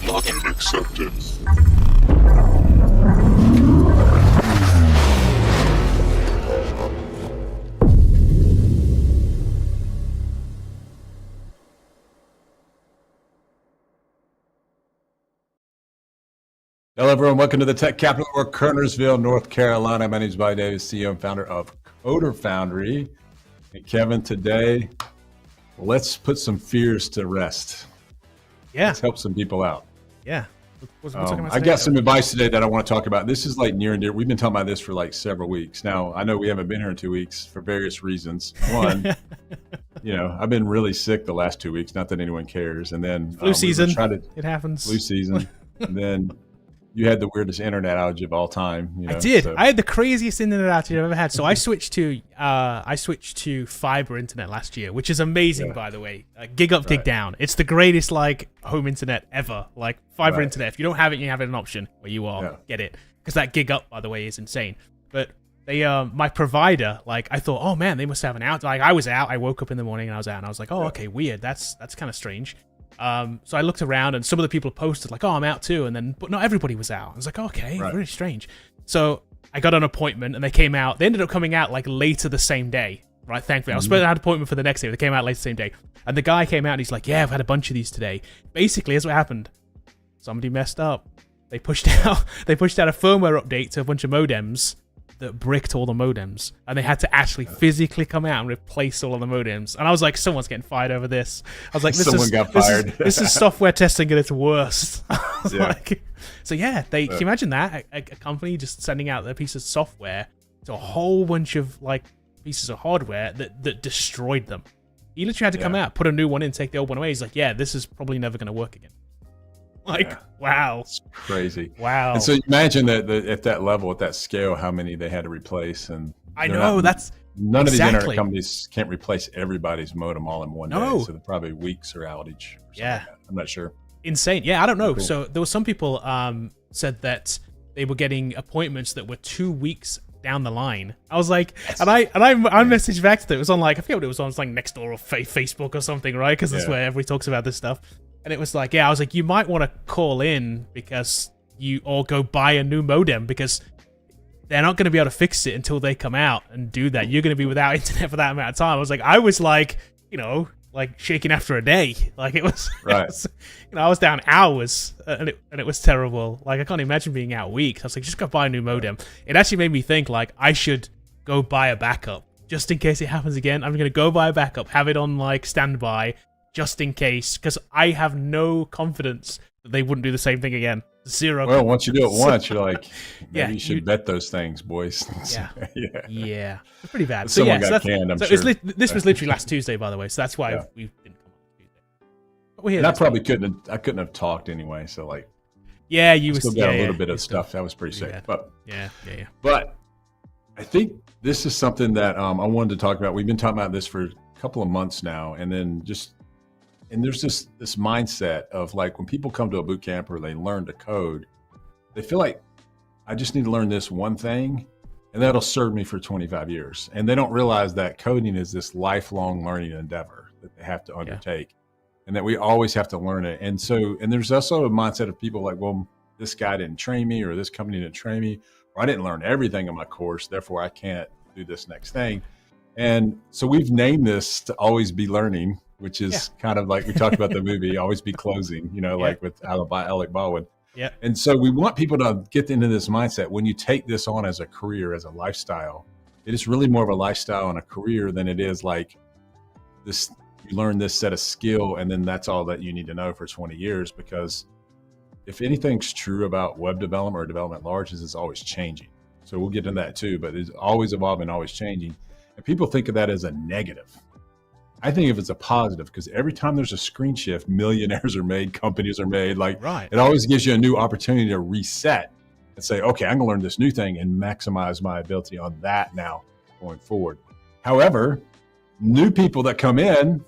Login accepted. Hello, everyone. Welcome to the Tech Capital of Kernersville, North Carolina. My name is Bob Davis, CEO and founder of Foundry. And Kevin, today, let's put some fears to rest. Yeah. Let's help some people out. Yeah. I got some advice today that I want to talk about. This is like near and dear. We've been talking about this for like several weeks. Now, I know we haven't been here in 2 weeks for various reasons. One, I've been really sick the last 2 weeks. Not that anyone cares. And then flu season. It happens. Flu season. And then you had the weirdest internet outage of all time. I did. So. I had the craziest internet outage I've ever had. So I switched to fiber internet last year, which is amazing, by the way. Gig up, gig down. It's the greatest home internet ever. Like fiber internet. If you don't have it, you have an option where you are. Get it, because that gig up, by the way, is insane. But they, my provider, I thought, oh man, they must have an out. I was out. I woke up in the morning and I was out, and I was like, oh, okay, weird. That's kind of strange. So I looked around, and some of the people posted oh, I'm out too, but not everybody was out. I was like, okay, very strange. So I got an appointment, and they came out. They ended up coming out later the same day, right? Thankfully, I was supposed to have an appointment for the next day. They came out later the same day, and the guy came out, and he's like, yeah, I've had a bunch of these today. Basically, here's what happened: somebody messed up. They pushed out a firmware update to a bunch of modems that bricked all the modems, and they had to actually physically come out and replace all of the modems. And I was like, someone's getting fired over this. I was like, someone got fired. This is software testing at its worst. Can you imagine that? A company just sending out their piece of software to a whole bunch of pieces of hardware that destroyed them. He literally had to come out, put a new one in, take the old one away. He's like, yeah, this is probably never going to work again. Wow. It's crazy. Wow. And so imagine that at that level, at that scale, how many they had to replace. And I know none of these internet companies can't replace everybody's modem all in one day. So they're probably weeks or outage. Or like I'm not sure. Insane. Yeah, I don't know. Cool. So there were some people said that they were getting appointments that were 2 weeks down the line. I was like, and I messaged back to them. It was on I forget what it was on. It was Nextdoor or Facebook or something, right? Because that's where everybody talks about this stuff. And it was I was like, you might want to call in or go buy a new modem, because they're not going to be able to fix it until they come out and do that. You're going to be without internet for that amount of time. I was shaking after a day. It was, I was down hours, and it was terrible. I can't imagine being out weeks. I was like, just go buy a new modem. It actually made me think I should go buy a backup just in case it happens again. I'm going to go buy a backup, have it on standby, just in case, because I have no confidence that they wouldn't do the same thing again. Zero. Well, once you do it once, you're like, maybe you should bet those things, boys. Yeah. It's pretty bad. Someone got canned, I'm sure. This was literally last Tuesday, by the way, so that's why we didn't come on Tuesday. But we're here. And I probably couldn't have talked anyway, so you still got a little bit of stuff. That was pretty sick. But But I think this is something that I wanted to talk about. We've been talking about this for a couple of months now, and then and there's this mindset of when people come to a boot camp or they learn to code, they feel like, I just need to learn this one thing and that'll serve me for 25 years. And they don't realize that coding is this lifelong learning endeavor that they have to undertake and that we always have to learn it. And there's also a mindset of people well, this guy didn't train me, or this company didn't train me, or I didn't learn everything in my course, therefore I can't do this next thing. And so we've named this to Always Be Learning, which is kind of we talked about the movie Always Be Closing, with Alec Baldwin. Yeah. And so we want people to get into this mindset. When you take this on as a career, as a lifestyle, it is really more of a lifestyle and a career than it is this. You learn this set of skill, and then that's all that you need to know for 20 years. Because if anything's true about web development or development large, is it's always changing. So we'll get into that too, but it's always evolving, always changing. And people think of that as a negative. I think if it's a positive, because every time there's a screen shift, millionaires are made, companies are made. It always gives you a new opportunity to reset and say, okay, I'm gonna learn this new thing and maximize my ability on that now going forward. However, new people that come in,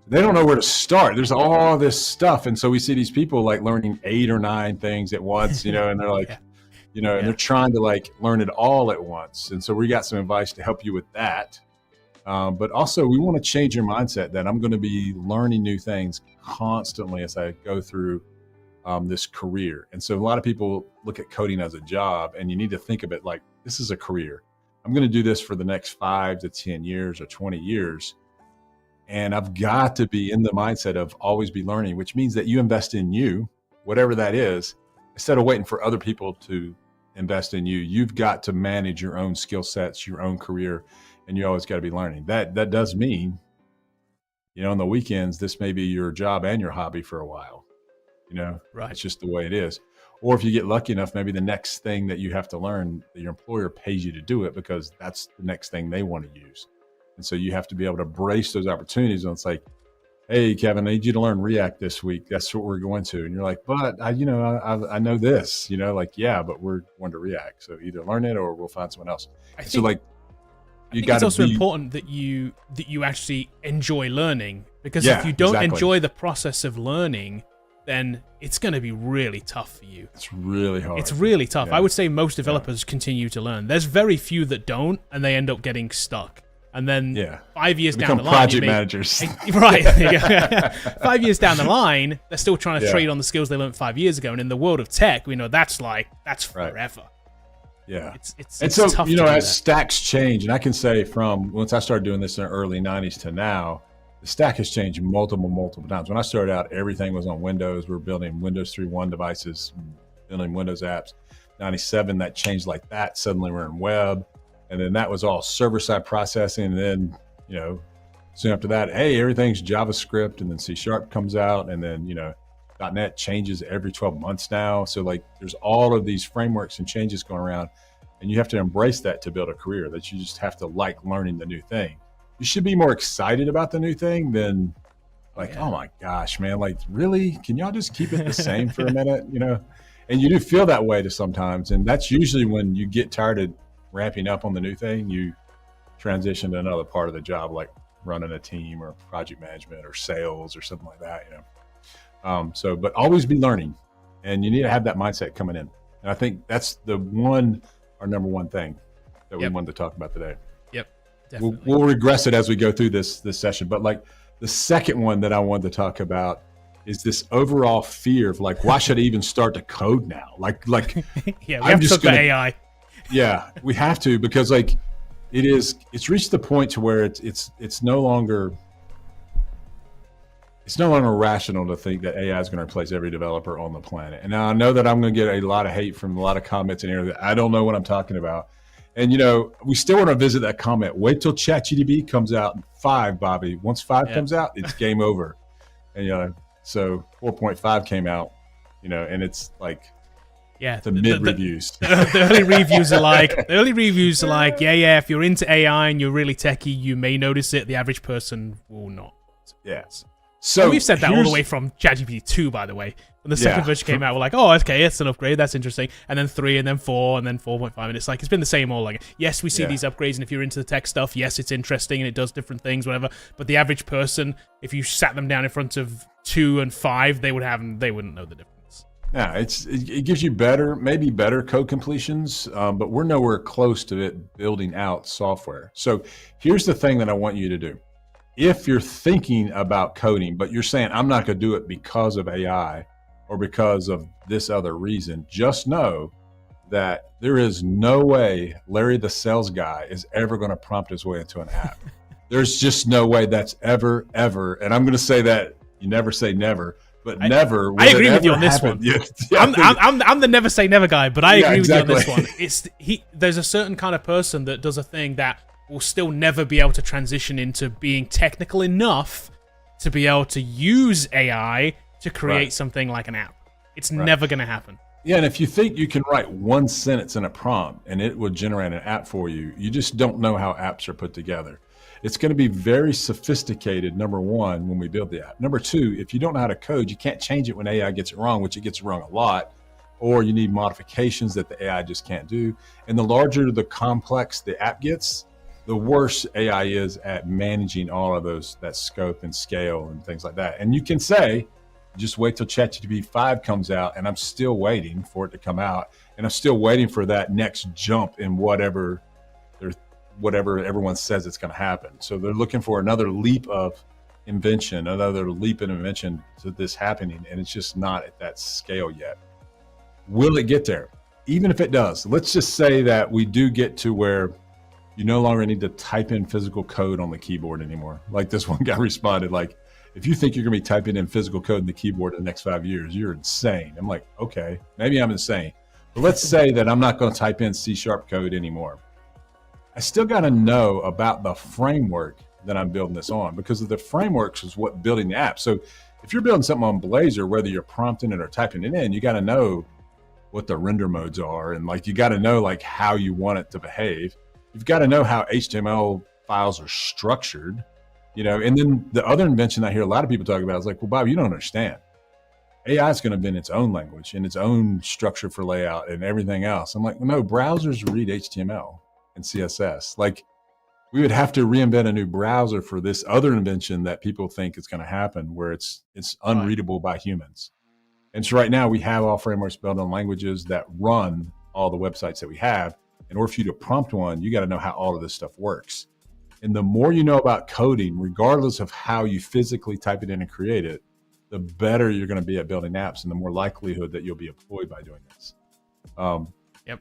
they don't know where to start. There's all this stuff. And so we see these people learning 8 or 9 things at once, and they're and they're trying to learn it all at once. And so we got some advice to help you with that. But also, we want to change your mindset that I'm going to be learning new things constantly as I go through this career. And so a lot of people look at coding as a job, and you need to think of it like this is a career. I'm going to do this for the next 5 to 10 years or 20 years. And I've got to be in the mindset of always be learning, which means that you invest in you, whatever that is, instead of waiting for other people to invest in you. You've got to manage your own skill sets, your own career, and you always got to be learning. That does mean, on the weekends, this may be your job and your hobby for a while. Right. It's just the way it is. Or if you get lucky enough, maybe the next thing that you have to learn, your employer pays you to do it because that's the next thing they want to use. And so you have to be able to brace those opportunities. And it's like, hey, Kevin, I need you to learn React this week. That's what we're going to. And you're like, but I know this, yeah, but we're going to React. So either learn it or we'll find someone else. I think it's also important that you actually enjoy learning, because if you don't enjoy the process of learning, then it's going to be really tough for you. It's really hard. It's really tough. Yeah. I would say most developers continue to learn. There's very few that don't, and they end up getting stuck. And then 5 years down the line, project managers. Right. 5 years down the line, they're still trying to trade on the skills they learned 5 years ago. And in the world of tech, we know that's forever. Yeah. It's and so, tough as stacks change, and I can say from once I started doing this in the early 90s to now, the stack has changed multiple times. When I started out, everything was on Windows. We were building Windows 3.1 devices, building Windows apps. 97, that changed like that. Suddenly we're in web. And then that was all server-side processing. And then, soon after that, hey, everything's JavaScript. And then C# comes out. And then, .NET changes every 12 months now. So there's all of these frameworks and changes going around. And you have to embrace that to build a career, that you just have to like learning the new thing. You should be more excited about the new thing than oh my gosh, man, really? Can y'all just keep it the same for a minute? And you do feel that way to sometimes. And that's usually when you get tired of ramping up on the new thing, you transition to another part of the job, like running a team or project management or sales or something like that, but always be learning, and you need to have that mindset coming in. And I think that's our number one thing that we wanted to talk about today. We'll regress it as we go through this session. But the second one that I wanted to talk about is this overall fear of why should I even start to code now? We have to talk about AI. Yeah, we have to, because it's reached the point to where it's no longer rational to think that AI is going to replace every developer on the planet. And now I know that I'm going to get a lot of hate from a lot of comments in here that I don't know what I'm talking about. And, we still want to visit that comment. Wait till ChatGPT comes out in 5, Bobby. Once 5 comes out, it's game over. And, so 4.5 came out, and it's the mid reviews. The early reviews are if you're into AI and you're really techie, you may notice it. The average person will not. Yes. So and we've said that all the way from ChatGPT 2, by the way. When the second version came out, we're like, oh, okay, it's an upgrade. That's interesting. And then 3, and then 4, and then 4.5. And it's it's been the same all. Yes, we see these upgrades, and if you're into the tech stuff, yes, it's interesting, and it does different things, whatever. But the average person, if you sat them down in front of 2 and 5, they wouldn't know the difference. Yeah, it gives you maybe better code completions, but we're nowhere close to it building out software. So here's the thing that I want you to do. If you're thinking about coding, but you're saying, I'm not going to do it because of AI or because of this other reason, just know that there is no way Larry the sales guy is ever going to prompt his way into an app. There's just no way that's ever, and I'm going to say that you never say never, but never. I agree with you on this one. I'm the never say never guy, but I agree with you on this one. There's a certain kind of person that does a thing that will still never be able to transition into being technical enough to be able to use AI to create something like an app. It's never going to happen. Yeah, and if you think you can write one sentence in a prompt and it will generate an app for you, you just don't know how apps are put together. It's going to be very sophisticated, number one, when we build the app. Number two, if you don't know how to code, you can't change it when AI gets it wrong, which it gets wrong a lot, or you need modifications that the AI just can't do. And the larger the complex the app gets, the worse AI is at managing all of that scope and scale and things like that. And you can say, just wait till ChatGPT 5 comes out, and I'm still waiting for it to come out, and I'm still waiting for that next jump in whatever whatever everyone says it's going to happen. So they're looking for another leap of invention, another leap in invention to this happening, and it's just not at that scale yet. Will it get there? Even if it does, let's just say that we do get to where you no longer need to type in physical code on the keyboard anymore. Like this one guy responded, like, if you think you're going to be typing in physical code in the keyboard in the next 5 years, you're insane. I'm like, okay, maybe I'm insane. But let's say that I'm not going to type in C# code anymore. I still got to know about the framework that I'm building this on, because of the frameworks is what building the app. So if you're building something on Blazor, whether you're prompting it or typing it in, you got to know what the render modes are. And like, you got to know like how you want it to behave. You've got to know how HTML files are structured, you know. And then the other invention I hear a lot of people talk about is like, well, Bob, you don't understand. AI is going to invent its own language and its own structure for layout and everything else. I'm like, well, no, browsers read HTML and CSS. Like, we would have to reinvent a new browser for this other invention that people think is going to happen, where it's unreadable by humans. And so right now we have all frameworks built on languages that run all the websites that we have. In order for you to prompt one, you got to know how all of this stuff works. And the more you know about coding, regardless of how you physically type it in and create it, the better you're going to be at building apps, and the more likelihood that you'll be employed by doing this.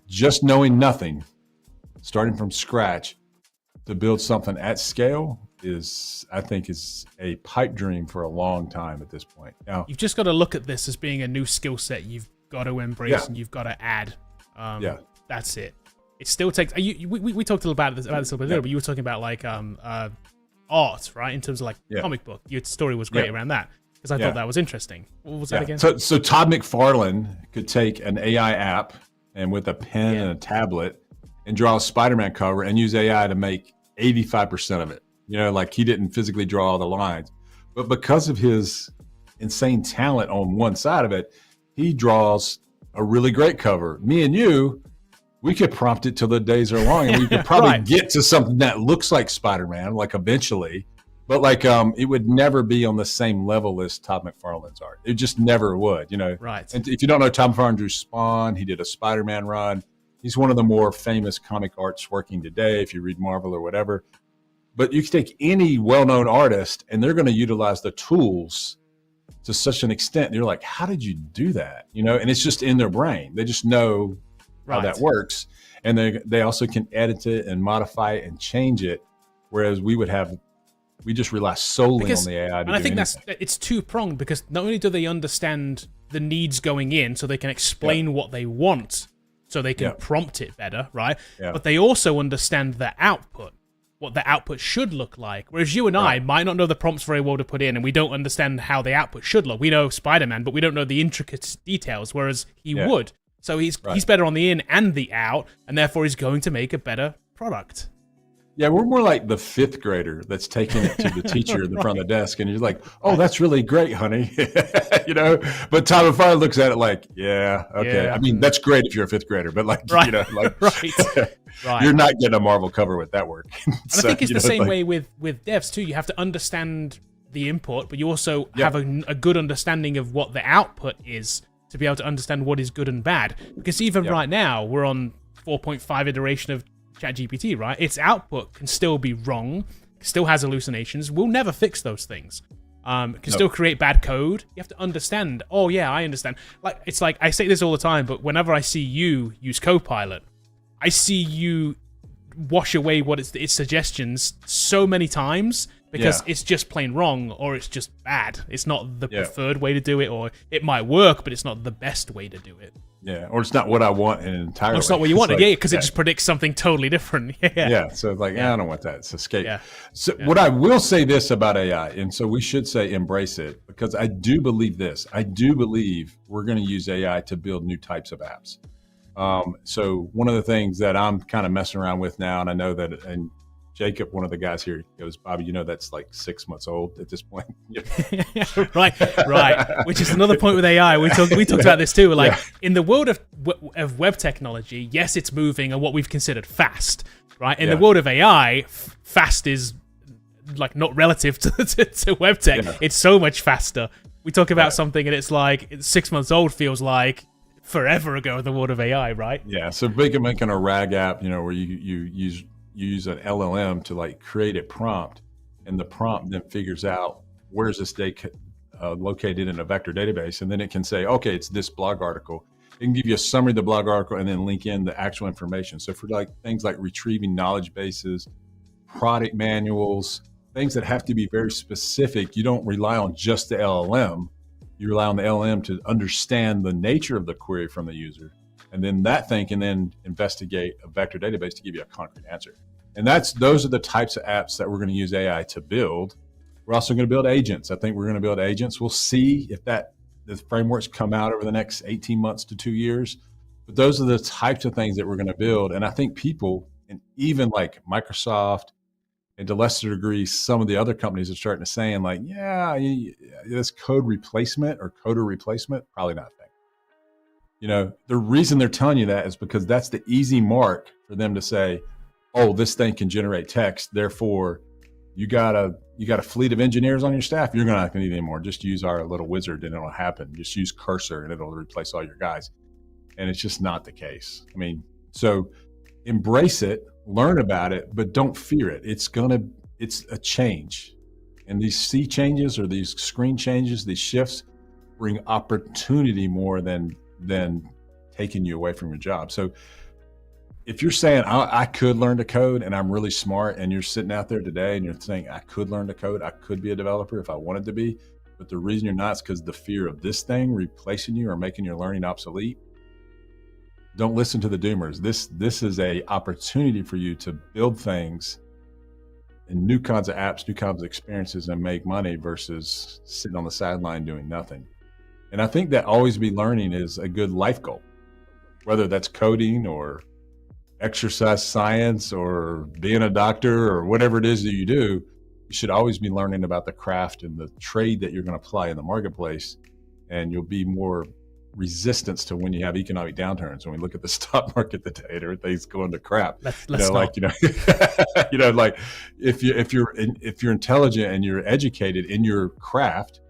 Just knowing nothing, starting from scratch to build something at scale I think is a pipe dream for a long time at this point. Now, you've just got to look at this as being a new skill set you've got to embrace and you've got to add. That's it. It still takes. We talked a little about this a little bit, but you were talking about like art, right? In terms of like comic book. Your story was great around that, because I thought that was interesting. What was that again? So Todd McFarlane could take an AI app and with a pen and a tablet and draw a Spider-Man cover and use AI to make 85% of it. You know, like he didn't physically draw all the lines, but because of his insane talent on one side of it, he draws a really great cover. Me and you, we could prompt it till the days are long, and we could probably get to something that looks like Spider-Man, like eventually, but like it would never be on the same level as Todd McFarlane's art. It just never would, you know. Right. And if you don't know, Todd McFarlane drew Spawn. He did a Spider-Man run. He's one of the more famous comic artists working today, if you read Marvel or whatever. But you can take any well-known artist, and they're going to utilize the tools to such an extent. You're like, how did you do that? You know, and it's just in their brain. They just know how that works. And they also can edit it and modify it and change it. Whereas we just rely solely on the AI to do anything. It's two-pronged, because not only do they understand the needs going in so they can explain what they want, so they can prompt it better, right? But they also understand the output, what the output should look like. Whereas you and I might not know the prompts very well to put in, and we don't understand how the output should look. We know Spider-Man, but we don't know the intricate details, whereas he would. So he's better on the in and the out, and therefore he's going to make a better product. Yeah, we're more like the fifth grader that's taking it to the teacher in the front of the desk, and you're like, "Oh, that's really great, honey," you know. But Tom McFarlane looks at it like, "Yeah, okay." Yeah. I mean, that's great if you're a fifth grader, but like, you know, like, you're not getting a Marvel cover with that work. And I think it's the same way with devs too. You have to understand the input, but you also have a good understanding of what the output is to be able to understand what is good and bad. Because even right now, we're on 4.5 iteration of ChatGPT, right? Its output can still be wrong, still has hallucinations. We'll never fix those things. Can still create bad code. You have to understand. Oh yeah, I understand. Like, it's like, I say this all the time, but whenever I see you use Copilot, I see you wash away what its suggestions so many times, because it's just plain wrong, or it's just bad. It's not the preferred way to do it, or it might work, but it's not the best way to do it. Yeah, or it's not what I want in an entire way. It's not what you want, like, because it just predicts something totally different. So it's like, I don't want that. It's escape. So what I will say this about AI, and so we should say embrace it, because I do believe this. I do believe we're going to use AI to build new types of apps. So one of the things that I'm kind of messing around with now, and I know that, and Jacob, one of the guys here, goes, Bobby, you know, that's like 6 months old at this point. right. Which is another point with AI. We talked about this too. Like, in the world of web technology, yes, it's moving and what we've considered fast, right? In the world of AI, fast is like not relative to web tech. It's so much faster. We talk about something and it's like 6 months old feels like forever ago in the world of AI, right? Yeah. So making a RAG app, you know, where you use an LLM to like create a prompt, and the prompt then figures out where's this data located in a vector database, and then it can say, okay, it's this blog article. It can give you a summary of the blog article and then link in the actual information. So for like things like retrieving knowledge bases, product manuals, things that have to be very specific, you don't rely on just the LLM. You rely on the LLM to understand the nature of the query from the user. And then that thing can then investigate a vector database to give you a concrete answer. And those are the types of apps that we're going to use AI to build. We're also going to build agents. I think we're going to build agents. We'll see if the frameworks come out over the next 18 months to 2 years. But those are the types of things that we're going to build. And I think people, and even like Microsoft, and to lesser degree, some of the other companies are starting to saying like, yeah, this code replacement or coder replacement, probably not a thing. You know, the reason they're telling you that is because that's the easy mark for them to say, oh, this thing can generate text. Therefore, you got a fleet of engineers on your staff. You're not going to need any more. Just use our little wizard and it'll happen. Just use Cursor and it'll replace all your guys. And it's just not the case. I mean, so embrace it, learn about it, but don't fear it. It's a change. And these sea changes or these screen changes, these shifts bring opportunity more than taking you away from your job. So if you're saying I could learn to code and I'm really smart, and you're sitting out there today and you're saying I could learn to code, I could be a developer if I wanted to be, but the reason you're not is because the fear of this thing replacing you or making your learning obsolete. Don't listen to the doomers. This is a opportunity for you to build things and new kinds of apps, new kinds of experiences, and make money versus sitting on the sideline doing nothing. And I think that always be learning is a good life goal, whether that's coding or exercise science or being a doctor or whatever it is that you do. You should always be learning about the craft and the trade that you're going to apply in the marketplace, and you'll be more resistance to when you have economic downturns. When we look at the stock market today, everything's going to crap. Like if you're intelligent and you're educated in your craft,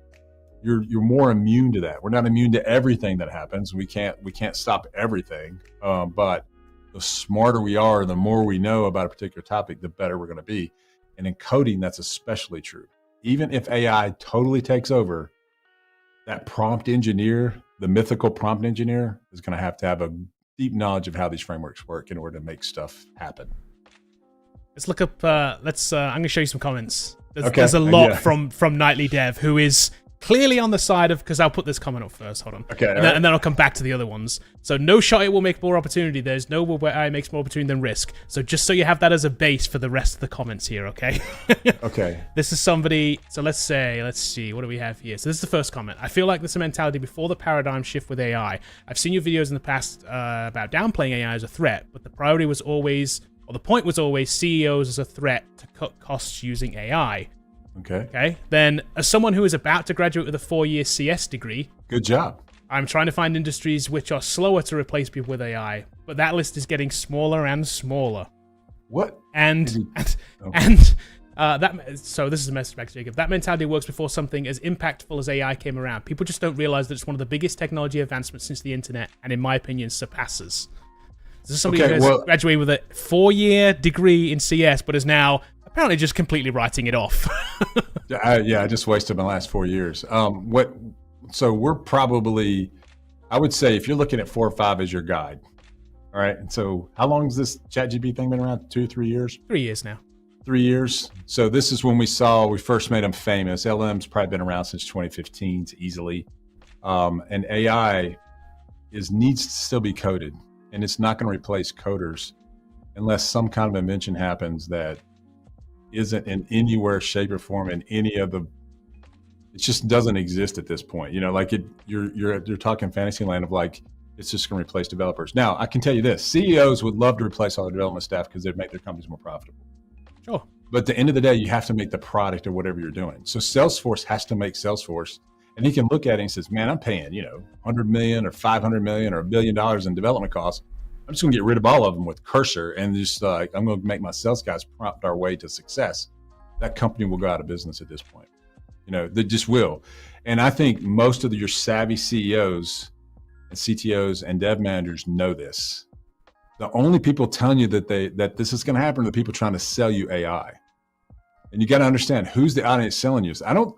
you're more immune to that. We're not immune to everything that happens. We can't stop everything. But the smarter we are, the more we know about a particular topic, the better we're going to be. And in coding, that's especially true. Even if AI totally takes over, that prompt engineer, the mythical prompt engineer, is going to have a deep knowledge of how these frameworks work in order to make stuff happen. Let's look up. I'm going to show you some comments. There's a lot from Nightly Dev, who is clearly on the side of, because I'll put this comment up first. Hold on. Okay. And then I'll come back to the other ones. So no shot it will make more opportunity. There's no where AI makes more opportunity than risk. So just so you have that as a base for the rest of the comments here, okay? Okay. This is somebody, so let's see, what do we have here? So this is the first comment. I feel like there's a mentality before the paradigm shift with AI. I've seen your videos in the past about downplaying AI as a threat, but the priority was always, or the point was always, CEOs as a threat to cut costs using AI. Okay. Then, as someone who is about to graduate with a 4-year CS degree, good job. I'm trying to find industries which are slower to replace people with AI, but that list is getting smaller and smaller. What? So this is a message back to Jacob. That mentality works before something as impactful as AI came around. People just don't realize that it's one of the biggest technology advancements since the internet, and in my opinion, surpasses. This is somebody who has graduated with a 4-year degree in CS, but is now apparently just completely writing it off. I just wasted my last 4 years. So we're probably, I would say, if you're looking at 4 or 5 as your guide. All right. And so how long has this ChatGPT thing been around? 2 or 3 years? 3 years now. 3 years. So this is when we first made them famous. LM's probably been around since 2015 easily. And AI needs to still be coded, and it's not going to replace coders unless some kind of invention happens that isn't in anywhere, shape, or form in any of the. It just doesn't exist at this point. You know, like you're talking fantasy land of like it's just going to replace developers. Now, I can tell you this: CEOs would love to replace all their development staff because they'd make their companies more profitable. Sure. But at the end of the day, you have to make the product of whatever you're doing. So Salesforce has to make Salesforce, and he can look at it and says, "Man, I'm paying $100 million or $500 million or $1 billion in development costs. I'm just going to get rid of all of them with Cursor and just I'm going to make my sales guys prompt our way to success." That company will go out of business at this point. They just will. And I think most of your savvy CEOs and CTOs and dev managers know this. The only people telling you that this is going to happen are the people trying to sell you AI. And you got to understand who's the audience selling you.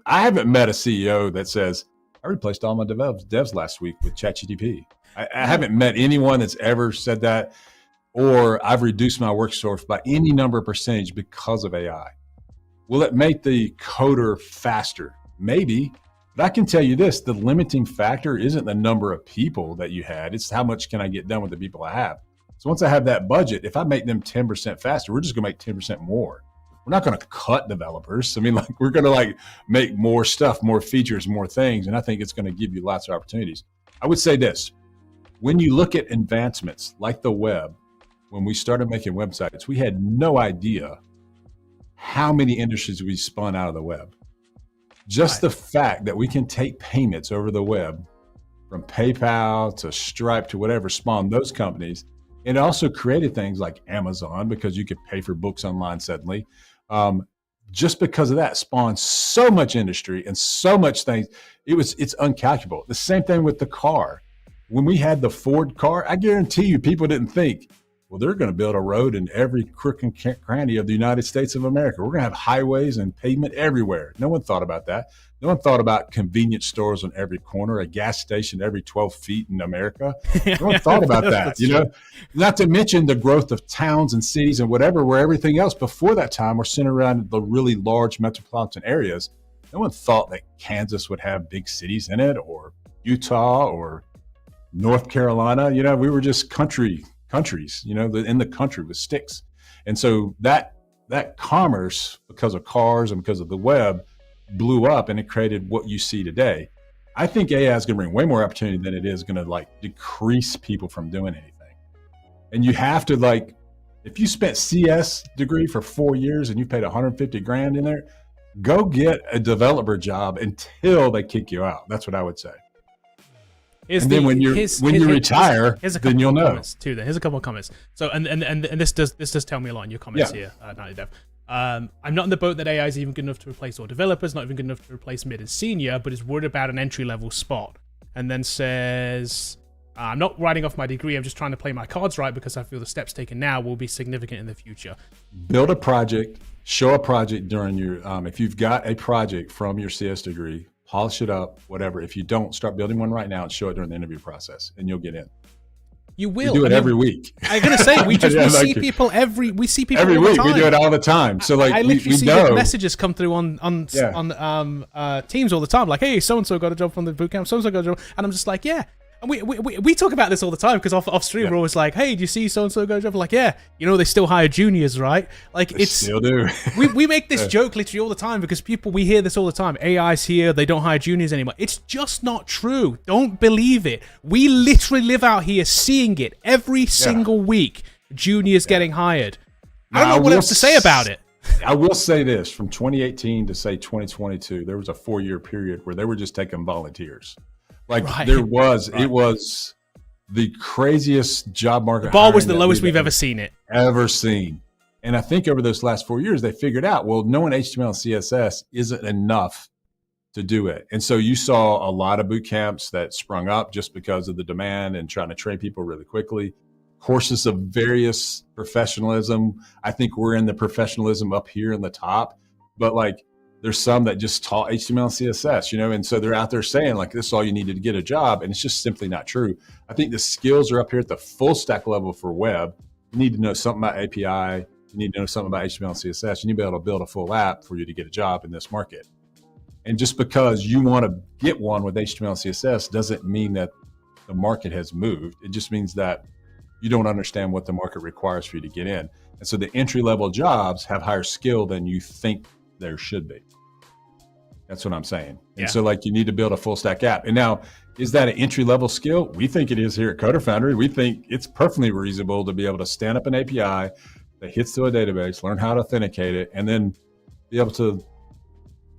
I haven't met a CEO that says, I replaced all my devs last week with ChatGPT. I haven't met anyone that's ever said that, or I've reduced my workforce by any number of percentage because of AI. Will it make the coder faster? Maybe, but I can tell you this, the limiting factor isn't the number of people that you had, it's how much can I get done with the people I have. So once I have that budget, if I make them 10% faster, we're just gonna make 10% more. We're not gonna cut developers. I mean, like, we're gonna like make more stuff, more features, more things. And I think it's gonna give you lots of opportunities. I would say this, when you look at advancements like the web, when we started making websites, we had no idea how many industries we spun out of the web. Just the fact that we can take payments over the web from PayPal to Stripe to whatever spawned those companies. It also created things like Amazon because you could pay for books online suddenly. Just because of that spawned so much industry and so much things. It's uncalculable. The same thing with the car. When we had the Ford car, I guarantee you people didn't think, well, they're going to build a road in every crook and cranny of the United States of America. We're going to have highways and pavement everywhere. No one thought about that. No one thought about convenience stores on every corner, a gas station every 12 feet in America. No one thought about that, you know? Not to mention the growth of towns and cities and whatever, where everything else before that time were centered around the really large metropolitan areas. No one thought that Kansas would have big cities in it, or Utah, or North Carolina. You know, we were just countries, you know, in the country with sticks. And so that commerce, because of cars and because of the web, blew up, and it created what you see today. I think AI is going to bring way more opportunity than it is going to like decrease people from doing anything. And you have to, like, if you spent CS degree for 4 years and you paid 150 grand in there, go get a developer job until they kick you out. That's what I would say. Then when you retire, then you'll know. Too. Here's a couple of comments. So and this does tell me a lot in your comments here, Nighty Dev. I'm not in the boat that AI is even good enough to replace all developers, not even good enough to replace mid and senior, but is worried about an entry-level spot. And then says, I'm not writing off my degree, I'm just trying to play my cards right because I feel the steps taken now will be significant in the future. Build a project, show a project during your, if you've got a project from your CS degree, polish it up, whatever. If you don't, start building one right now and show it during the interview process, and you'll get in. You will. We do it every week. I'm gonna say we see people every week. Every week we do it all the time. So like I literally see messages come through on Teams all the time. Like, hey, so and so got a job from the bootcamp. So and so got a job, and I'm just like, yeah. And we talk about this all the time because off stream we're always like, hey, do you see so and so got a job? Like, yeah, you know they still hire juniors, right? Like they still do. we make this joke literally all the time because we hear this all the time. AI's here, they don't hire juniors anymore. It's just not true. Don't believe it. We literally live out here seeing it every single week. Juniors getting hired. I don't know what else to say about it. I will say this: from 2018 to say 2022, there was a 4-year period where they were just taking volunteers. Like it was the craziest job market. The bar was the lowest we've ever seen it. And I think over those last 4 years, they figured out, well, knowing HTML and CSS isn't enough to do it. And so you saw a lot of boot camps that sprung up just because of the demand and trying to train people really quickly. Courses of various professionalism. I think we're in the professionalism up here in the top, but like, there's some that just taught HTML and CSS, you know, and so they're out there saying like, this is all you needed to get a job. And it's just simply not true. I think the skills are up here at the full stack level for web. You need to know something about API. You need to know something about HTML and CSS. You need to be able to build a full app for you to get a job in this market. And just because you want to get one with HTML and CSS doesn't mean that the market has moved. It just means that you don't understand what the market requires for you to get in. And so the entry-level jobs have higher skill than you think there should be. That's what I'm saying. And so like you need to build a full stack app. And now, is that an entry level skill? We think it is here at Coder Foundry. We think it's perfectly reasonable to be able to stand up an API that hits to a database, learn how to authenticate it, and then be able to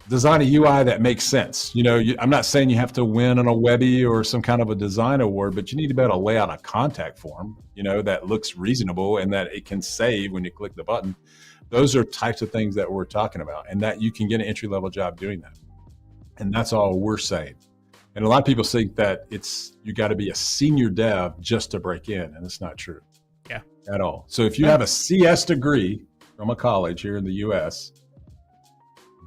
design a UI that makes sense. You know, I'm not saying you have to win on a Webby or some kind of a design award, but you need to be able to lay out a contact form, you know, that looks reasonable and that it can save when you click the button. Those are types of things that we're talking about, and that you can get an entry-level job doing that. And that's all we're saying. And a lot of people think that you got to be a senior dev just to break in, and it's not true. Yeah. at all. So if you have a CS degree from a college here in the US,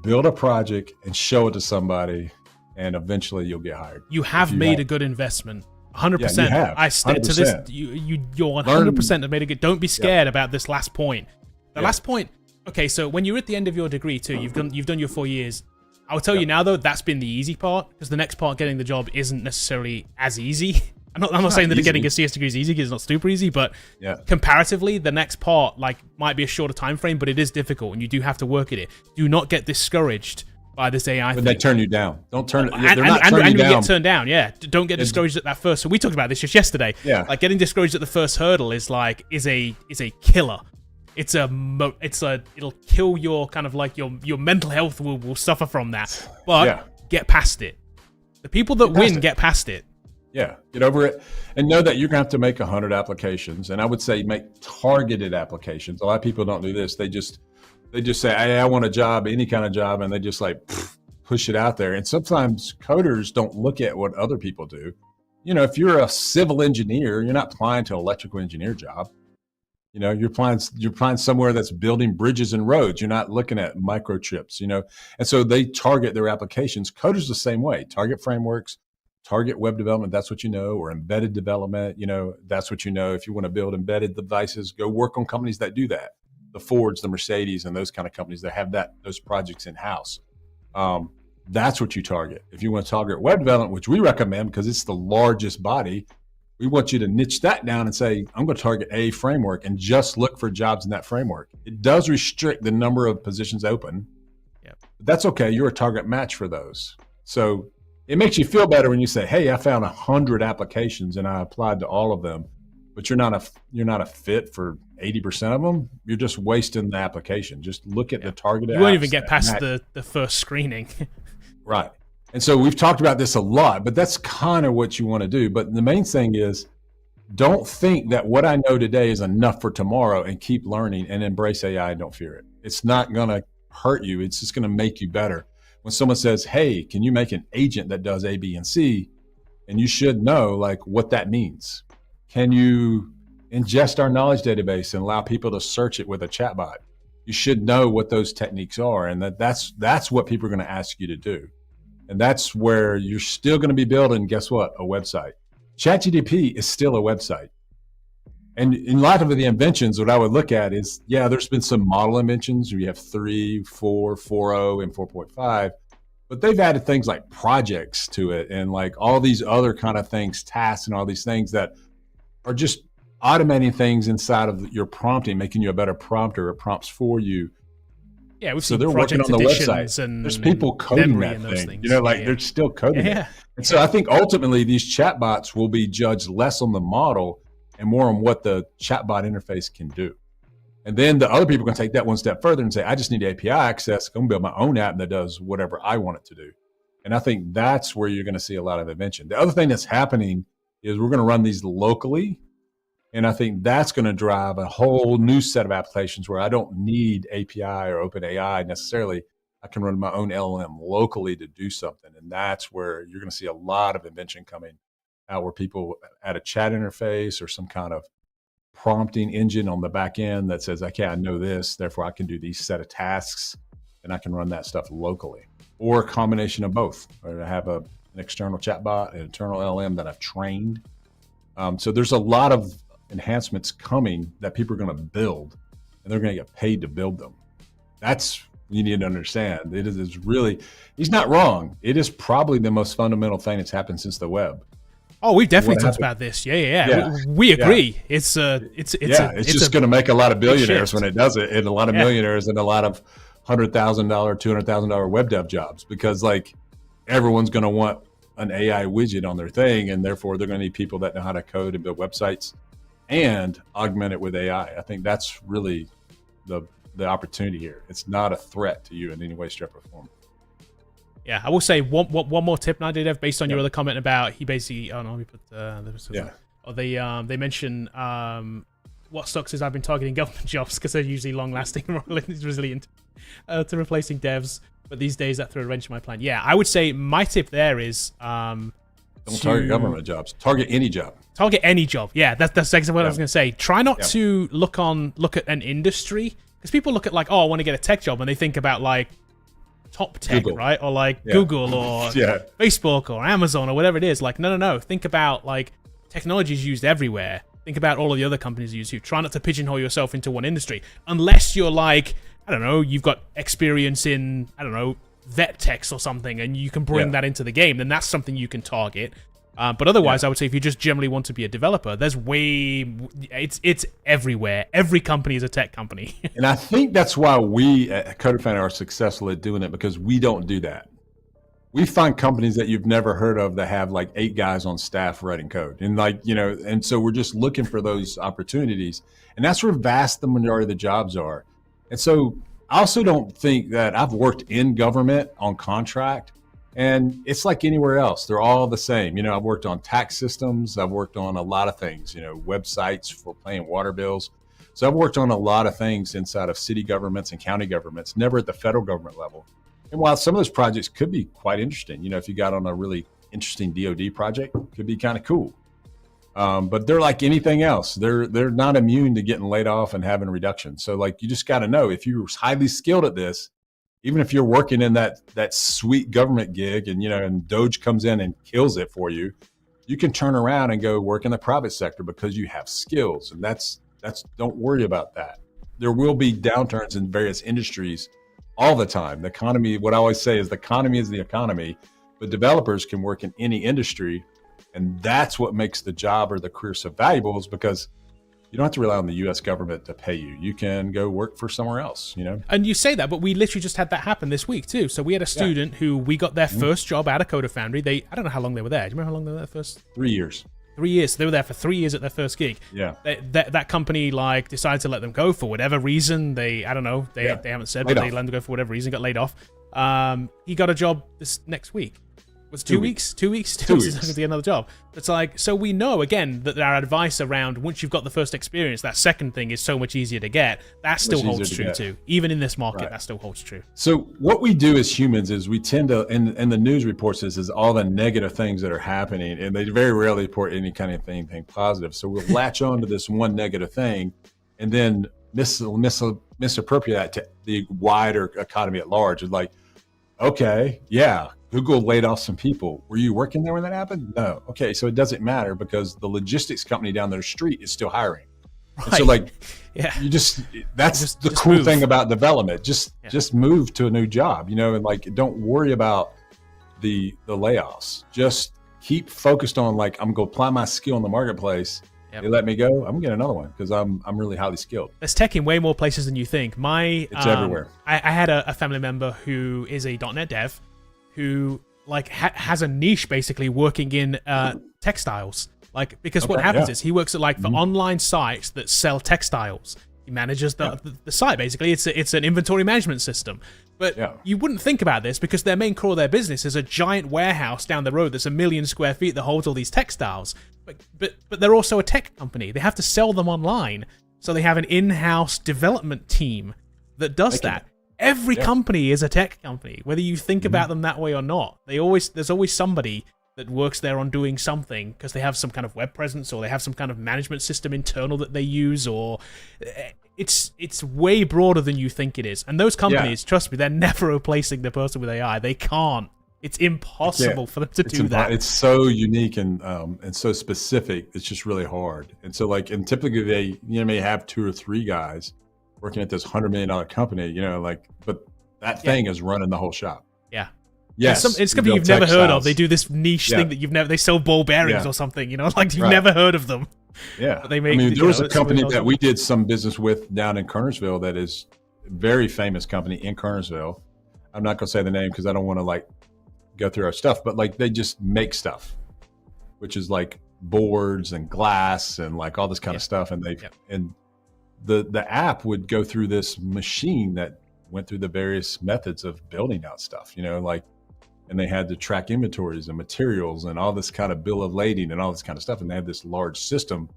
build a project and show it to somebody, and eventually you'll get hired. You have made a good investment. 100%. Yeah, you have. I stick to this. You're 100% have made a good. Don't be scared about this last point. The last point. Okay, so when you're at the end of your degree too, you've done your 4 years. I'll tell you now though, that's been the easy part, because the next part, getting the job, isn't necessarily as easy. I'm not saying that getting a CS degree is easy, because it's not super easy, but comparatively, the next part might be a shorter time frame, but it is difficult, and you do have to work at it. Do not get discouraged by this AI thing. They turn you down. Don't turn. They're not turning you down. You get turned down. Yeah, don't get discouraged at that first. So we talked about this just yesterday. Yeah, like getting discouraged at the first hurdle is a killer. It'll kill your kind of like your mental health will suffer from that. But get past it. The people that win get past it. Yeah, get over it, and know that you're gonna have to make 100 applications. And I would say make targeted applications. A lot of people don't do this. They just say, hey, I want a job, any kind of job, and they just push it out there. And sometimes coders don't look at what other people do. You know, if you're a civil engineer, you're not applying to an electrical engineer job. You know, you're applying somewhere that's building bridges and roads. You're not looking at microchips, you know. And so they target their applications. Coders the same way. Target frameworks, target web development, that's what you know, or embedded development, you know, that's what you know. If you want to build embedded devices, go work on companies that do that. The Fords, the Mercedes, and those kind of companies that have those projects in-house. That's what you target. If you want to target web development, which we recommend because it's the largest body, we want you to niche that down and say, I'm going to target a framework and just look for jobs in that framework. It does restrict the number of positions open. But that's okay. You're a target match for those. So it makes you feel better when you say, hey, I found 100 applications and I applied to all of them, but you're not a fit for 80% of them. You're just wasting the application. Just look at the targeted. You won't even get past the first screening. Right. And so we've talked about this a lot, but that's kind of what you want to do. But the main thing is, don't think that what I know today is enough for tomorrow, and keep learning and embrace AI and don't fear it. It's not going to hurt you. It's just going to make you better. When someone says, hey, can you make an agent that does A, B, and C? And you should know what that means. Can you ingest our knowledge database and allow people to search it with a chatbot? You should know what those techniques are. And that's what people are going to ask you to do. And that's where you're still going to be building, guess what? A website. ChatGPT is still a website. And in light of the inventions, what I would look at is, there's been some model inventions. We have 3, 4, 4.0, and 4.5. But they've added things like projects to it and all these other kind of things, tasks and all these things that are just automating things inside of your prompting, making you a better prompter. It prompts for you. Yeah, we've so seen they're working on the website. And there's people coding that thing. You know, they're still coding it. And so I think ultimately these chatbots will be judged less on the model and more on what the chatbot interface can do. And then the other people are going to take that one step further and say, I just need API access. I'm going to build my own app that does whatever I want it to do. And I think that's where you're going to see a lot of invention. The other thing that's happening is we're going to run these locally. And I think that's going to drive a whole new set of applications where I don't need API or OpenAI necessarily. I can run my own LLM locally to do something. And that's where you're going to see a lot of invention coming out, where people add a chat interface or some kind of prompting engine on the back end that says, okay, I know this, therefore I can do these set of tasks, and I can run that stuff locally. Or a combination of both. Or I have an external chatbot, an internal LLM that I've trained. So there's a lot of enhancements coming that people are going to build, and they're going to get paid to build them. That's what you need to understand. It is really, he's not wrong. It is probably the most fundamental thing that's happened since the web. Oh, we've definitely talked about this. Yeah. We agree. Yeah. It's just going to make a lot of billionaires when it does it, and a lot of millionaires, and a lot of $100,000, $200,000 web dev jobs, because everyone's going to want an AI widget on their thing, and therefore they're going to need people that know how to code and build websites and augment it with AI. I think that's really the opportunity here. It's not a threat to you in any way, shape, or form. Yeah, I will say one more tip now, Dave, based on your other comment about he basically. Oh no, let me put. They mention what sucks is I've been targeting government jobs because they're usually long-lasting, resilient to replacing devs. But these days that threw a wrench in my plan. Yeah, I would say my tip there is Don't target government jobs. Target any job. Target any job. Yeah, that's exactly what I was going to say. Try not Yeah. to look at an industry, because people look at like, oh, I want to get a tech job, and they think about like top tech, Google. right? Or like Yeah. Google or Yeah. Facebook or Amazon or whatever it is. Like, no. Think about like technology is used everywhere. Think about all of the other companies use you. Try not to pigeonhole yourself into one industry, unless you're like, I don't know, you've got experience in, I don't know, vet techs or something, and you can bring that into the game. Then that's something you can target. But otherwise, I would say if you just generally want to be a developer, there's it's everywhere. Every company is a tech company. And I think that's why we at Foundry are successful at doing it, because we don't do that. We find companies that you've never heard of that have like 8 guys on staff writing code. And like, and so we're just looking for those opportunities. And that's where vast the majority of the jobs are. And so I also don't think that I've worked in government on contract, and it's like anywhere else. They're all the same. I've worked on tax systems. I've worked on a lot of things, websites for paying water bills. So I've worked on a lot of things inside of city governments and county governments, never at the federal government level. And while some of those projects could be quite interesting, if you got on a really interesting DoD project, it could be kind of cool. But they're like anything else. They're not immune to getting laid off and having reductions. So like, you just got to know, if you're highly skilled at this, even if you're working in that sweet government gig and Doge comes in and kills it for you, you can turn around and go work in the private sector because you have skills. And that's don't worry about that. There will be downturns in various industries all the time. The economy, what I always say is the economy is the economy, but developers can work in any industry. And that's what makes the job or the career so valuable, is because you don't have to rely on the U.S. government to pay you. You can go work for somewhere else, And you say that, but we literally just had that happen this week too. So we had a student who we got their first job out of Foundry. I don't know how long they were there. Do you remember how long they were there first? 3 years. 3 years. So they were there for 3 years at their first gig. Yeah. That company like decided to let them go for whatever reason. I don't know. They haven't said, but they let them go for whatever reason. Got laid off. He got a job this next week. Was 2 weeks? 2 weeks? 2 weeks to get another job. It's like, so we know again that our advice around once you've got the first experience, that second thing is so much easier to get. That still holds true too. Even in this market, that still holds true. So what we do as humans is we tend to, and the news reports this, is all the negative things that are happening, and they very rarely report any kind of anything positive. So we'll latch on to this one negative thing and then misappropriate that to the wider economy at large. It's like, okay, yeah, Google laid off some people. Were you working there when that happened? No. Okay, so it doesn't matter because the logistics company down the street is still hiring. Right. And so like, that's the cool thing about development. Just move to a new job, and like, don't worry about the layoffs. Just keep focused on like, I'm going to apply my skill in the marketplace. They let me go, I'm gonna get another one because I'm really highly skilled. There's tech in way more places than you think. It's everywhere. I had a family member who is a .NET dev who like has a niche basically working in textiles. Like, because what happens is he works at like for online sites that sell textiles. He manages the site basically. It's an inventory management system. But you wouldn't think about this because their main core of their business is a giant warehouse down the road that's 1 million square feet that holds all these textiles. But they're also a tech company. They have to sell them online. So they have an in-house development team that does that. Every company is a tech company, whether you think about them that way or not. There's always somebody that works there on doing something because they have some kind of web presence or they have some kind of management system internal that they use, or it's way broader than you think it is. And those companies, trust me, they're never replacing the person with AI. They can't. It's impossible for them to do that. It's so unique and so specific. It's just really hard. And so like, and typically they may have 2 or 3 guys working at this $100 million company, but that thing is running the whole shop. Yeah. Yes. It's company you've never heard of. They do this niche thing that they sell ball bearings or something, like you've never heard of them. Yeah. But they make, there was a company that we did some business with down in Kernersville that is a very famous company in Kernersville. I'm not going to say the name because I don't want to go through our stuff, but they just make stuff, which is like boards and glass and like all this kind of stuff. And and the app would go through this machine that went through the various methods of building out stuff, and they had to track inventories and materials and all this kind of bill of lading and all this kind of stuff. And they had this large system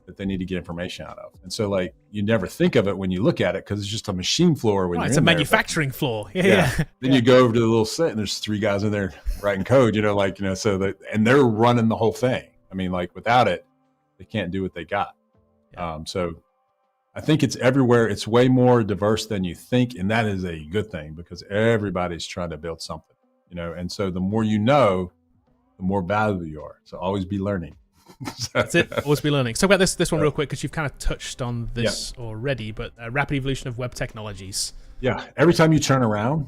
that they need to get information out of. And so like you never think of it when you look at it because it's just a machine floor when you're it's in a there, manufacturing floor. Yeah. Then you go over to the little set and there's 3 guys in there writing code, so that, and they're running the whole thing. I mean, like without it, they can't do what they got. So I think it's everywhere. It's way more diverse than you think. And that is a good thing because everybody's trying to build something, and so the more you know, the more valuable you are. So always be learning. That's it. Always be learning. So about this one real quick, because you've kind of touched on this already, but rapid evolution of web technologies. Yeah. Every time you turn around,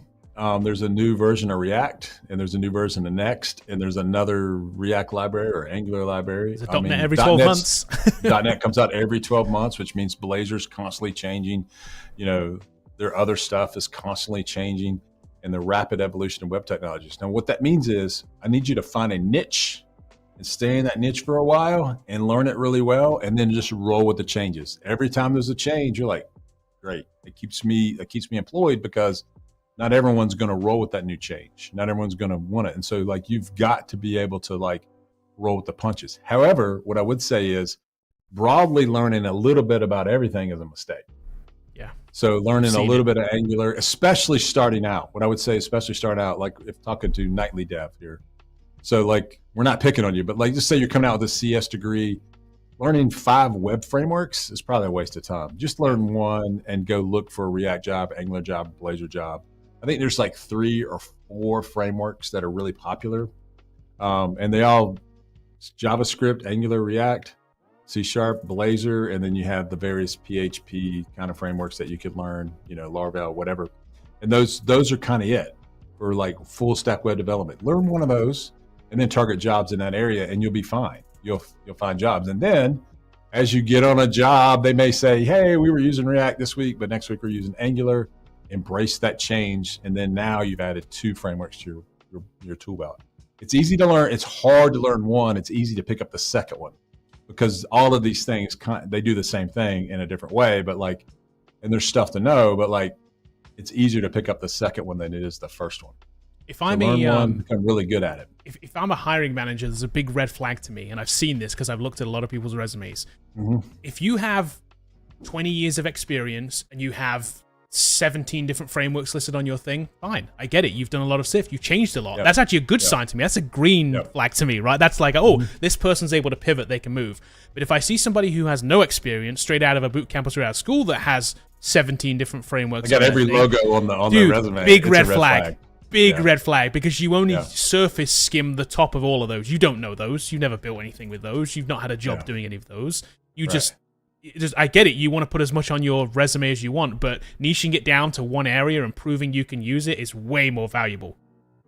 there's a new version of React, and there's a new version of Next, and there's another React library or Angular library. There's a .NET every 12 months. .NET comes out every 12 months, which means Blazor's constantly changing. Their other stuff is constantly changing, and the rapid evolution of web technologies. Now, what that means is I need you to find a niche and stay in that niche for a while and learn it really well, and then just roll with the changes. Every time there's a change, you're like, great. It keeps me employed because not everyone's going to roll with that new change. Not everyone's going to want it. And so like, you've got to be able to like roll with the punches. However, what I would say is broadly learning a little bit about everything is a mistake. Yeah. So learning a little bit of Angular, especially starting out, what I would say, especially starting out, like if talking to nightly dev here. So like, we're not picking on you, but like, just say you're coming out with a CS degree, learning 5 web frameworks is probably a waste of time. Just learn one and go look for a React job, Angular job, Blazor job. I think there's like 3 or 4 frameworks that are really popular. And they all JavaScript, Angular, React, C#, Blazor, and then you have the various PHP kind of frameworks that you could learn, Laravel, whatever. And those are kind of it for like full stack web development. Learn one of those and then target jobs in that area and you'll be fine. You'll find jobs. And then as you get on a job, they may say, hey, we were using React this week, but next week we're using Angular. Embrace that change. And then now you've added 2 frameworks to your tool belt. It's easy to learn. It's hard to learn one. It's easy to pick up the second one because all of these things, they do the same thing in a different way, but like, and there's stuff to know, but like, it's easier to pick up the second one than it is the first one. If I'm become really good at it. If I'm a hiring manager, there's a big red flag to me, and I've seen this because I've looked at a lot of people's resumes. Mm-hmm. If you have 20 years of experience and you have 17 different frameworks listed on your thing, fine. I get it. You've done a lot of SIF. You've changed a lot. Yep. That's actually a good sign to me. That's a green flag to me, right? That's like, this person's able to pivot. They can move. But if I see somebody who has no experience, straight out of a boot camp or straight out of school that has 17 different frameworks. I got every logo on the resume. Big red flag. Big red flag because you only surface skim the top of all of those. You don't know those. You've never built anything with those. You've not had a job doing any of those. You just, I get it. You want to put as much on your resume as you want, but niching it down to one area and proving you can use it is way more valuable.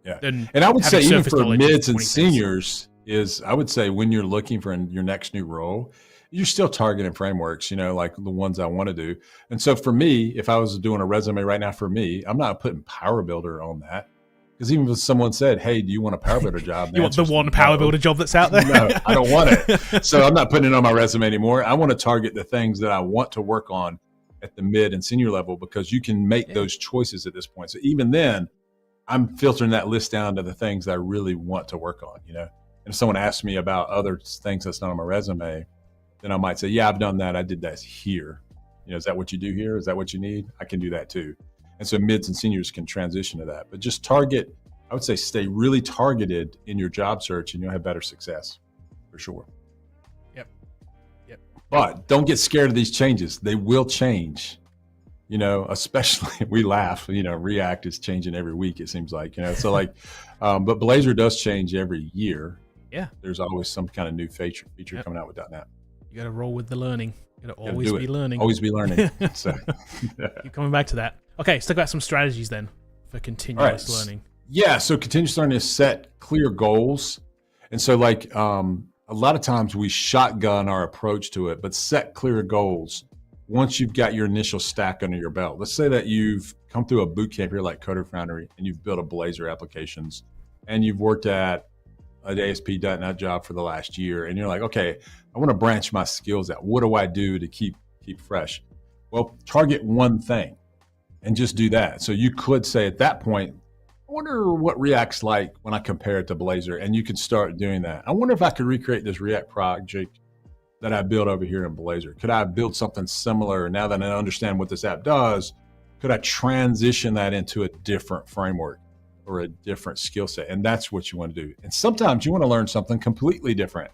Yeah. And I would say even for mids and seniors is, I would say when you're looking for your next new role, you're still targeting frameworks, like the ones I want to do. And so for me, if I was doing a resume right now for me, I'm not putting Power Builder on that. Because even if someone said, hey, do you want a Power Builder job? You want the one Power Builder job that's out there? No, I don't want it. So I'm not putting it on my resume anymore. I want to target the things that I want to work on at the mid and senior level because you can make those choices at this point. So even then, I'm filtering that list down to the things that I really want to work on, And if someone asks me about other things that's not on my resume, then I might say, yeah, I've done that. I did that here. Is that what you do here? Is that what you need? I can do that too. And so mids and seniors can transition to that. But just target, I would say stay really targeted in your job search and you'll have better success for sure. Yep. But don't get scared of these changes. They will change, especially we laugh, React is changing every week, it seems like, so like, but Blazor does change every year. Yeah. There's always some kind of new feature coming out with .NET. You got to roll with the learning. You got to always be learning. Always be learning. So keep coming back to that. Okay, let's talk about some strategies then for continuous learning. Yeah, so continuous learning is set clear goals. And so like a lot of times we shotgun our approach to it, but set clear goals once you've got your initial stack under your belt. Let's say that you've come through a boot camp here like Foundry and you've built a Blazor applications and you've worked at an ASP.NET job for the last year and you're like, okay, I want to branch my skills out. What do I do to keep fresh? Well, target one thing. And just do that. So you could say at that point, I wonder what React's like when I compare it to Blazor. And you can start doing that. I wonder if I could recreate this React project that I built over here in Blazor? Could I build something similar now that I understand what this app does? Could I transition that into a different framework or a different skill set? And that's what you want to do. And sometimes you want to learn something completely different.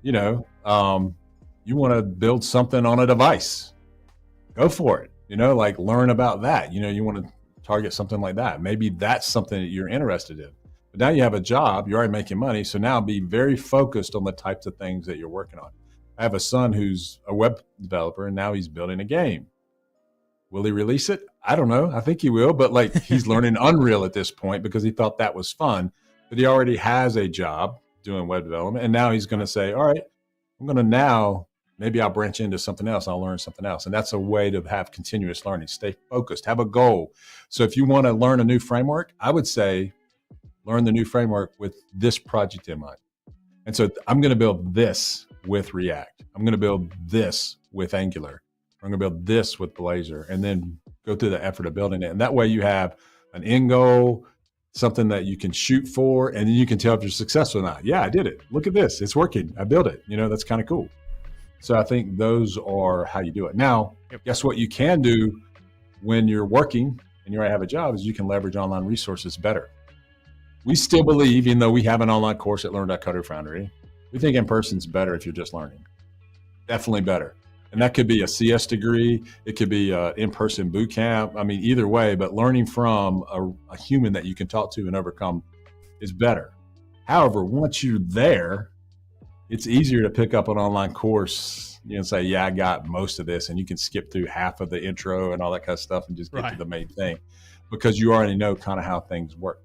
You want to build something on a device. Go for it. Like learn about that. You want to target something like that. Maybe that's something that you're interested in. But now you have a job, you're already making money. So now be very focused on the types of things that you're working on. I have a son who's a web developer, and now he's building a game. Will he release it? I don't know. I think he will, but like he's learning Unreal at this point because he thought that was fun. But he already has a job doing web development. And now he's going to say, all right, I'm going to now, maybe I'll branch into something else. I'll learn something else. And that's a way to have continuous learning. Stay focused, have a goal. So if you want to learn a new framework, I would say learn the new framework with this project in mind. And so I'm going to build this with React. I'm going to build this with Angular. I'm going to build this with Blazor, and then go through the effort of building it. And that way you have an end goal, something that you can shoot for, and then you can tell if you're successful or not. Yeah, I did it. Look at this. It's working. I built it. That's kind of cool. So I think those are how you do it. Now, guess what you can do when you're working and you already have a job is you can leverage online resources better. We still believe, even though we have an online course at Learn.co Foundry, we think in person's better if you're just learning. Definitely better. And that could be a CS degree. It could be an in-person boot camp. I mean, either way, but learning from a human that you can talk to and overcome is better. However, once you're there, it's easier to pick up an online course, and say, yeah, I got most of this. And you can skip through half of the intro and all that kind of stuff and just get to the main thing because you already know kind of how things work.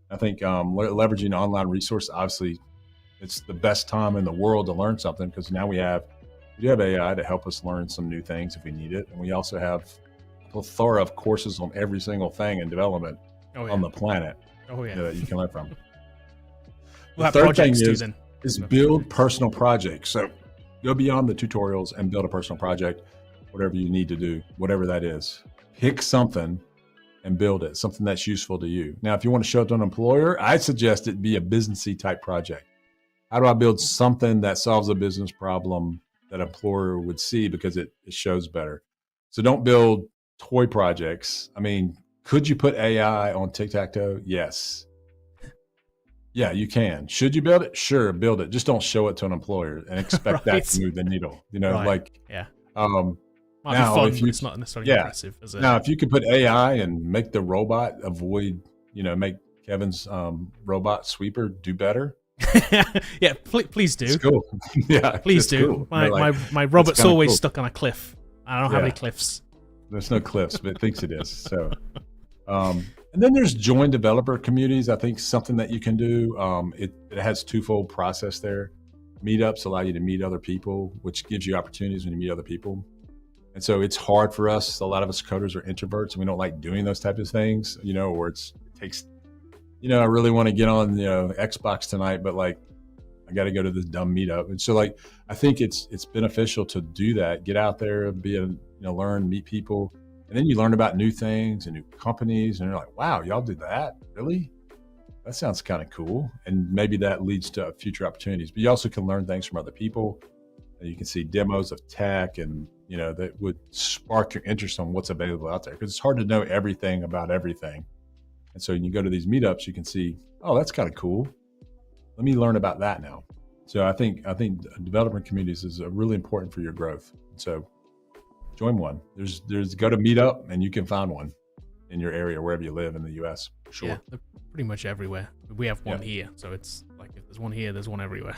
I think leveraging online resource, obviously, it's the best time in the world to learn something because now we have AI to help us learn some new things if we need it. And we also have a plethora of courses on every single thing in development on the planet that you can learn from. The third thing is build personal projects. So go beyond the tutorials and build a personal project, whatever you need to do, whatever that is. Pick something and build it, something that's useful to you. Now, if you want to show it to an employer, I suggest it be a businessy type project. How do I build something that solves a business problem that an employer would see because it shows better? So don't build toy projects. I mean, could you put AI on tic-tac-toe? Yes. Yeah, you can. Should you build it? Sure, build it. Just don't show it to an employer and expect that to move the needle. Now, fun, if you, it's not necessarily impressive. Now, if you could put AI and make the robot make Kevin's robot sweeper do better. Yeah, please do. It's cool. Yeah, please do. Cool. My robot's always stuck on a cliff. I don't have any cliffs. There's no cliffs, but it thinks it is. So, and then there's join developer communities. I think something that you can do. It has twofold process there. Meetups allow you to meet other people, which gives you opportunities when you meet other people. And so it's hard for us. A lot of us coders are introverts, and we don't like doing those types of things. Where it takes. I really want to get on, Xbox tonight, but I got to go to this dumb meetup. And so I think it's beneficial to do that, get out there, learn, meet people. And then you learn about new things and new companies. And you're like, wow, y'all do that? Really? That sounds kind of cool. And maybe that leads to future opportunities, but you also can learn things from other people. And you can see demos of tech and, that would spark your interest on what's available out there. Because it's hard to know everything about everything. And so when you go to these meetups, you can see, oh, that's kind of cool. Let me learn about that now. So I think development communities is really important for your growth. So join one. There's go to Meetup and you can find one in your area, wherever you live in the US. Sure. Yeah, they're pretty much everywhere. We have one here. So it's like if there's one here, there's one everywhere.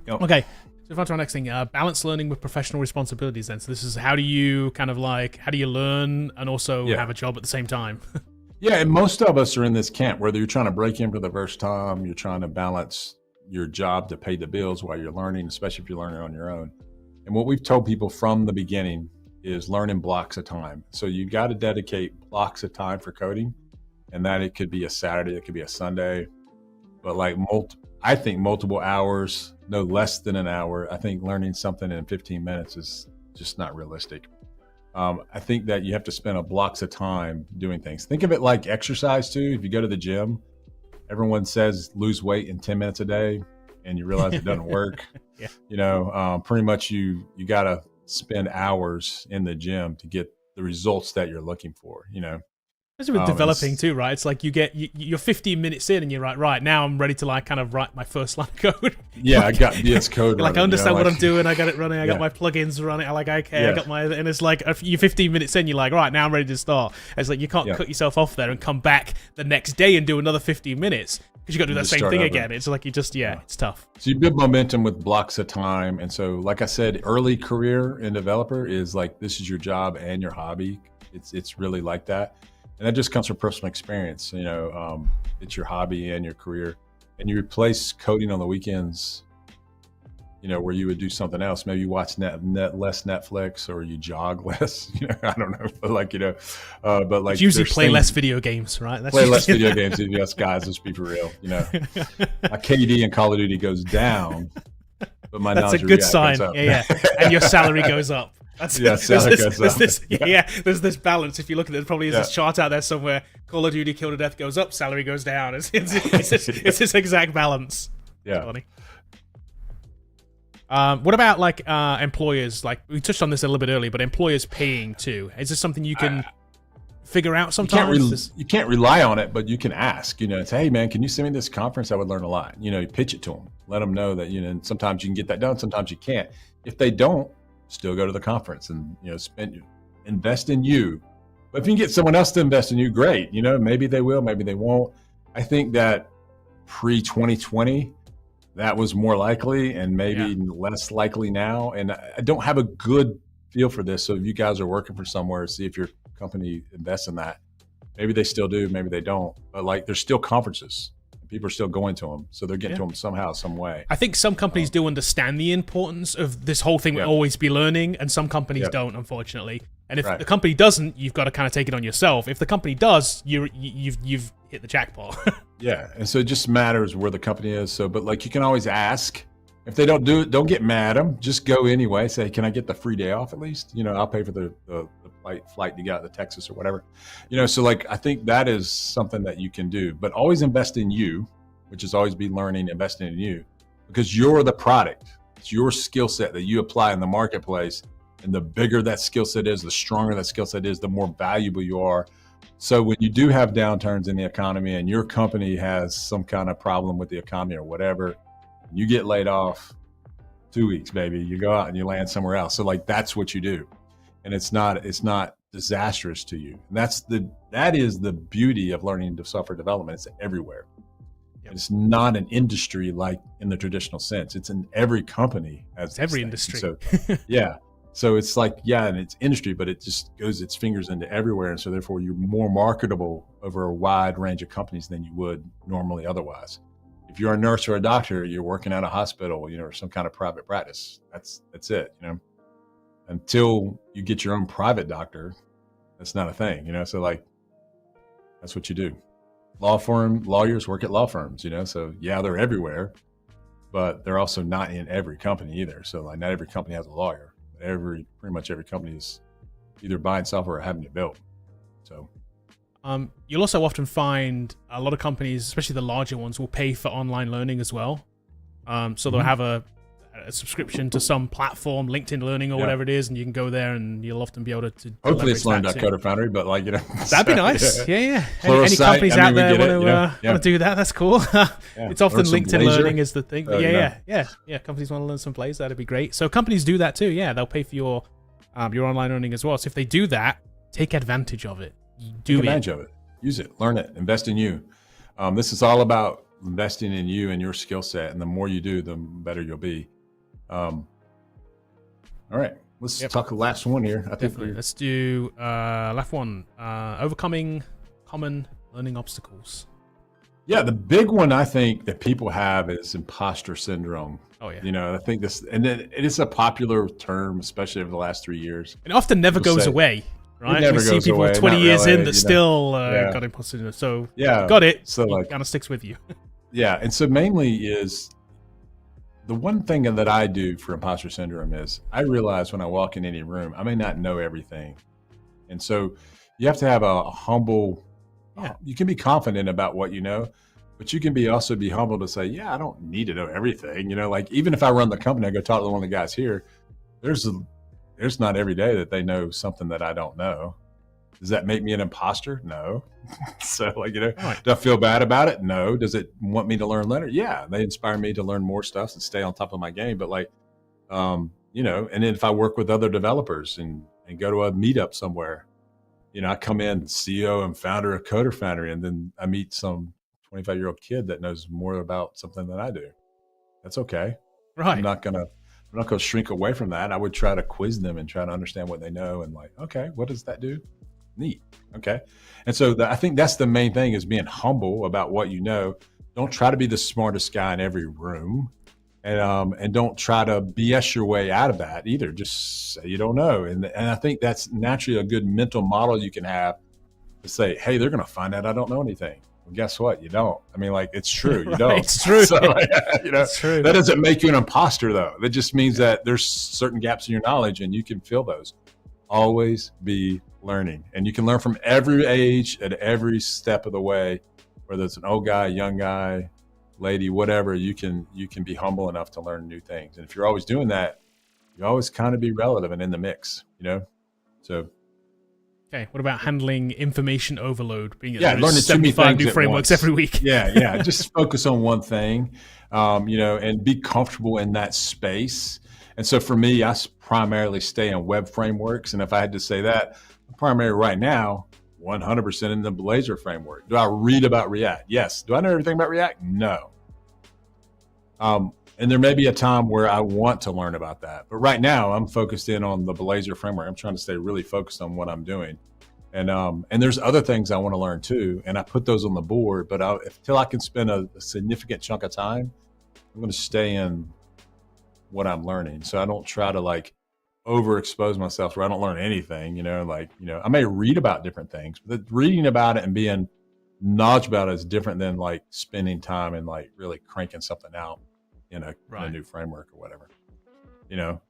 Yep. Okay. So on to our next thing, balance learning with professional responsibilities then. So this is how do you learn and also have a job at the same time? Yeah, and most of us are in this camp, whether you're trying to break in for the first time, you're trying to balance your job to pay the bills while you're learning, especially if you're learning on your own. And what we've told people from the beginning is learn in blocks of time. So you got to dedicate blocks of time for coding, and that it could be a Saturday, it could be a Sunday, but I think multiple hours, no less than an hour. I think learning something in 15 minutes is just not realistic. I think that you have to spend a blocks of time doing things. Think of it like exercise too. If you go to the gym, everyone says lose weight in 10 minutes a day. and you realize it doesn't work. Yeah. You know, pretty much you got to spend hours in the gym to get the results that you're looking for, you know. Especially with developing too, right? It's like you're 15 minutes in and you're right now I'm ready to like kind of write my first line of code. Yeah, I got VS Code. Like running, I understand you know, what I'm doing, I got it running, I got my plugins running, I like, okay, I got my, and it's like you're 15 minutes in, you're like, right, now I'm ready to start. It's like you can't cut yourself off there and come back the next day and do another 15 minutes because you got to do that same thing again. It's like you just, it's tough. So you build momentum with blocks of time. And so, like I said, early career in developer is like, this is your job and your hobby. It's really like that. And that just comes from personal experience. You know, it's your hobby and your career. And you replace coding on the weekends, you know, where you would do something else. Maybe you watch less Netflix, or you jog less. You know, I don't know, but like, you know, but like you usually play less video games, right? That's play less video games. Yes, guys, let's be for real. You know, my KD in Call of Duty goes down, but my that's a knowledge good sign. goes up. Yeah, and your salary goes up. That's, there's this balance. If you look at it, there probably is this chart out there somewhere. Call of Duty Kill to Death goes up, salary goes down. It's this exact balance. Yeah. Funny. What about like employers? Like we touched on this a little bit earlier, but employers paying too. Is this something you can figure out sometimes? You can't rely on it, but you can ask. You know, say, hey man, can you send me this conference? I would learn a lot. You know, you pitch it to them, let them know that, you know, sometimes you can get that done, sometimes you can't. If they don't, still go to the conference and, you know, invest in you. But if you can get someone else to invest in you, great. You know, maybe they will, maybe they won't. I think that pre-2020, that was more likely, and maybe less likely now. And I don't have a good feel for this. So if you guys are working for somewhere, see if your company invests in that. Maybe they still do, maybe they don't. But like, there's still conferences. People are still going to them, so they're getting to them somehow, some way. I think some companies do understand the importance of this whole thing. Will always be learning, and some companies don't, unfortunately. And if the company doesn't, you've got to kind of take it on yourself. If the company does, you've hit the jackpot. Yeah, and so it just matters where the company is. So, but like, you can always ask. If they don't do it, don't get mad at them. Just go anyway. Say, can I get the free day off at least? You know, I'll pay for the flight to get out to Texas or whatever. You know, so like, I think that is something that you can do. But always invest in you, which is always be learning, investing in you, because you're the product. It's your skill set that you apply in the marketplace. And the bigger that skill set is, the stronger that skill set is, the more valuable you are. So when you do have downturns in the economy and your company has some kind of problem with the economy or whatever, you get laid off 2 weeks, baby. You go out and you land somewhere else. So like, that's what you do. And it's not disastrous to you. And that is the beauty of learning software development. It's everywhere. It's not an industry like in the traditional sense. It's in every company. It's every industry. So yeah. So it's like, and it's industry, but it just goes its fingers into everywhere. And so therefore you're more marketable over a wide range of companies than you would normally otherwise. If you're a nurse or a doctor, you're working at a hospital, you know, or some kind of private practice. That's it, you know. Until you get your own private doctor, that's not a thing, you know. So like, that's what you do. Lawyers work at law firms, you know. So yeah, they're everywhere, but they're also not in every company either. So like, not every company has a lawyer. Pretty much every company is either buying software or having it built. So. You'll also often find a lot of companies, especially the larger ones, will pay for online learning as well. So they'll have a subscription to some platform, LinkedIn Learning or whatever it is, and you can go there and you'll often be able to hopefully it's Learn.Code or Foundry, but like, you know. That'd be nice. Yeah. Any companies out there want to do that, that's cool. It's often LinkedIn Learning is the thing. Yeah. Companies want to learn some Blaze, that'd be great. So companies do that too. Yeah, they'll pay for your online learning as well. So if they do that, take advantage of it. Take advantage of it. Use it. Learn it. Invest in you. This is all about investing in you and your skill set. And the more you do, the better you'll be. All right. Let's talk the last one here. I think let's do last one. Overcoming common learning obstacles. Yeah, the big one I think that people have is imposter syndrome. Oh yeah. You know, I think this, and then it is a popular term, especially over the last 3 years. It often never goes away. Right? We see people away, 20 years really, in that still got imposter syndrome. So got it. So like, kind of sticks with you. Yeah, and so mainly is the one thing that I do for imposter syndrome is I realize when I walk in any room, I may not know everything, and so you have to have a humble. You can be confident about what you know, but you can also be humble to say, yeah, I don't need to know everything. Like even if I run the company, I go talk to one of the guys here. There's not every day that they know something that I don't know. Does that make me an imposter? No. So like, Right. do I feel bad about it? No. Does it want me to learn better? Yeah. They inspire me to learn more stuff and stay on top of my game. But like, and then if I work with other developers and go to a meetup somewhere, I come in CEO and founder of Coder Foundry, and then I meet some 25-year-old kid that knows more about something than I do. That's okay. Right. I'm not gonna shrink away from that. I would try to quiz them and try to understand what they know and like, okay, what does that do? Neat. Okay. And so I think that's the main thing, is being humble about what you know. Don't try to be the smartest guy in every room. And don't try to BS your way out of that either. Just say you don't know. And I think that's naturally a good mental model you can have to say, hey, they're going to find out I don't know anything. Well, guess what? You don't. I mean, like, it's true. You Right, don't. it's true. So, It's true. That doesn't make you an imposter, though. That just means that there's certain gaps in your knowledge and you can fill those. Always be learning. And you can learn from every age at every step of the way, whether it's an old guy, young guy, lady, whatever. You can be humble enough to learn new things. And if you're always doing that, you always kind of be relevant and in the mix, So okay, what about handling information overload? Being learning 75 new frameworks every week. Yeah. Just focus on one thing, and be comfortable in that space. And so for me, I primarily stay in web frameworks. And if I had to say that, primarily right now, 100% in the Blazor framework. Do I read about React? Yes. Do I know everything about React? No. And there may be a time where I want to learn about that. But right now, I'm focused in on the Blazor framework. I'm trying to stay really focused on what I'm doing. And there's other things I want to learn too. And I put those on the board. But until I can spend a significant chunk of time, I'm going to stay in what I'm learning. So I don't try to like overexpose myself where I don't learn anything, I may read about different things, but reading about it and being knowledgeable about it is different than like spending time and like really cranking something out in a new framework or whatever,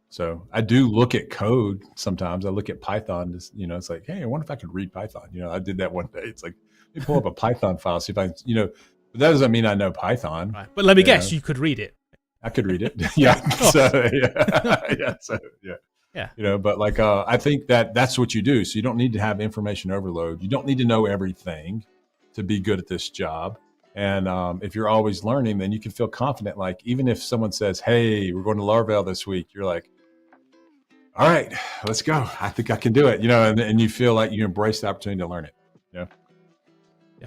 So I do look at code sometimes. I look at Python, it's like, hey, I wonder if I could read Python. I did that one day. It's like, let me pull up a Python file, see if I, but that doesn't mean I know Python. Right. But let me guess, you could read it. I could read it. Yeah. Yeah. But like, I think that's what you do. So you don't need to have information overload. You don't need to know everything to be good at this job. And if you're always learning, then you can feel confident. Like, even if someone says, hey, we're going to Laravel this week, you're like, all right, let's go. I think I can do it, and you feel like you embrace the opportunity to learn it.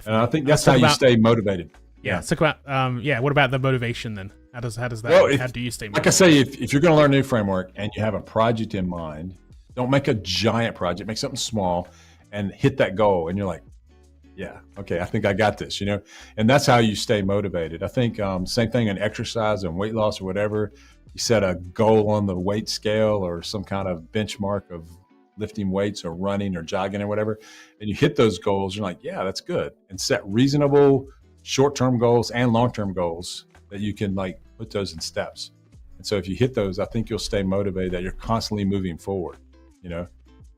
And I think that's how you stay motivated. Yeah. Let's talk about, what about the motivation then? How does that, how do you stay motivated? Like I say, if you're going to learn a new framework and you have a project in mind, don't make a giant project, make something small and hit that goal. And you're like, yeah, okay, I think I got this, and that's how you stay motivated. I think same thing in exercise and weight loss or whatever. You set a goal on the weight scale or some kind of benchmark of lifting weights or running or jogging or whatever, and you hit those goals, you're like, yeah, that's good. And set reasonable short-term goals and long-term goals that you can like put those in steps. And so if you hit those, I think you'll stay motivated, that you're constantly moving forward,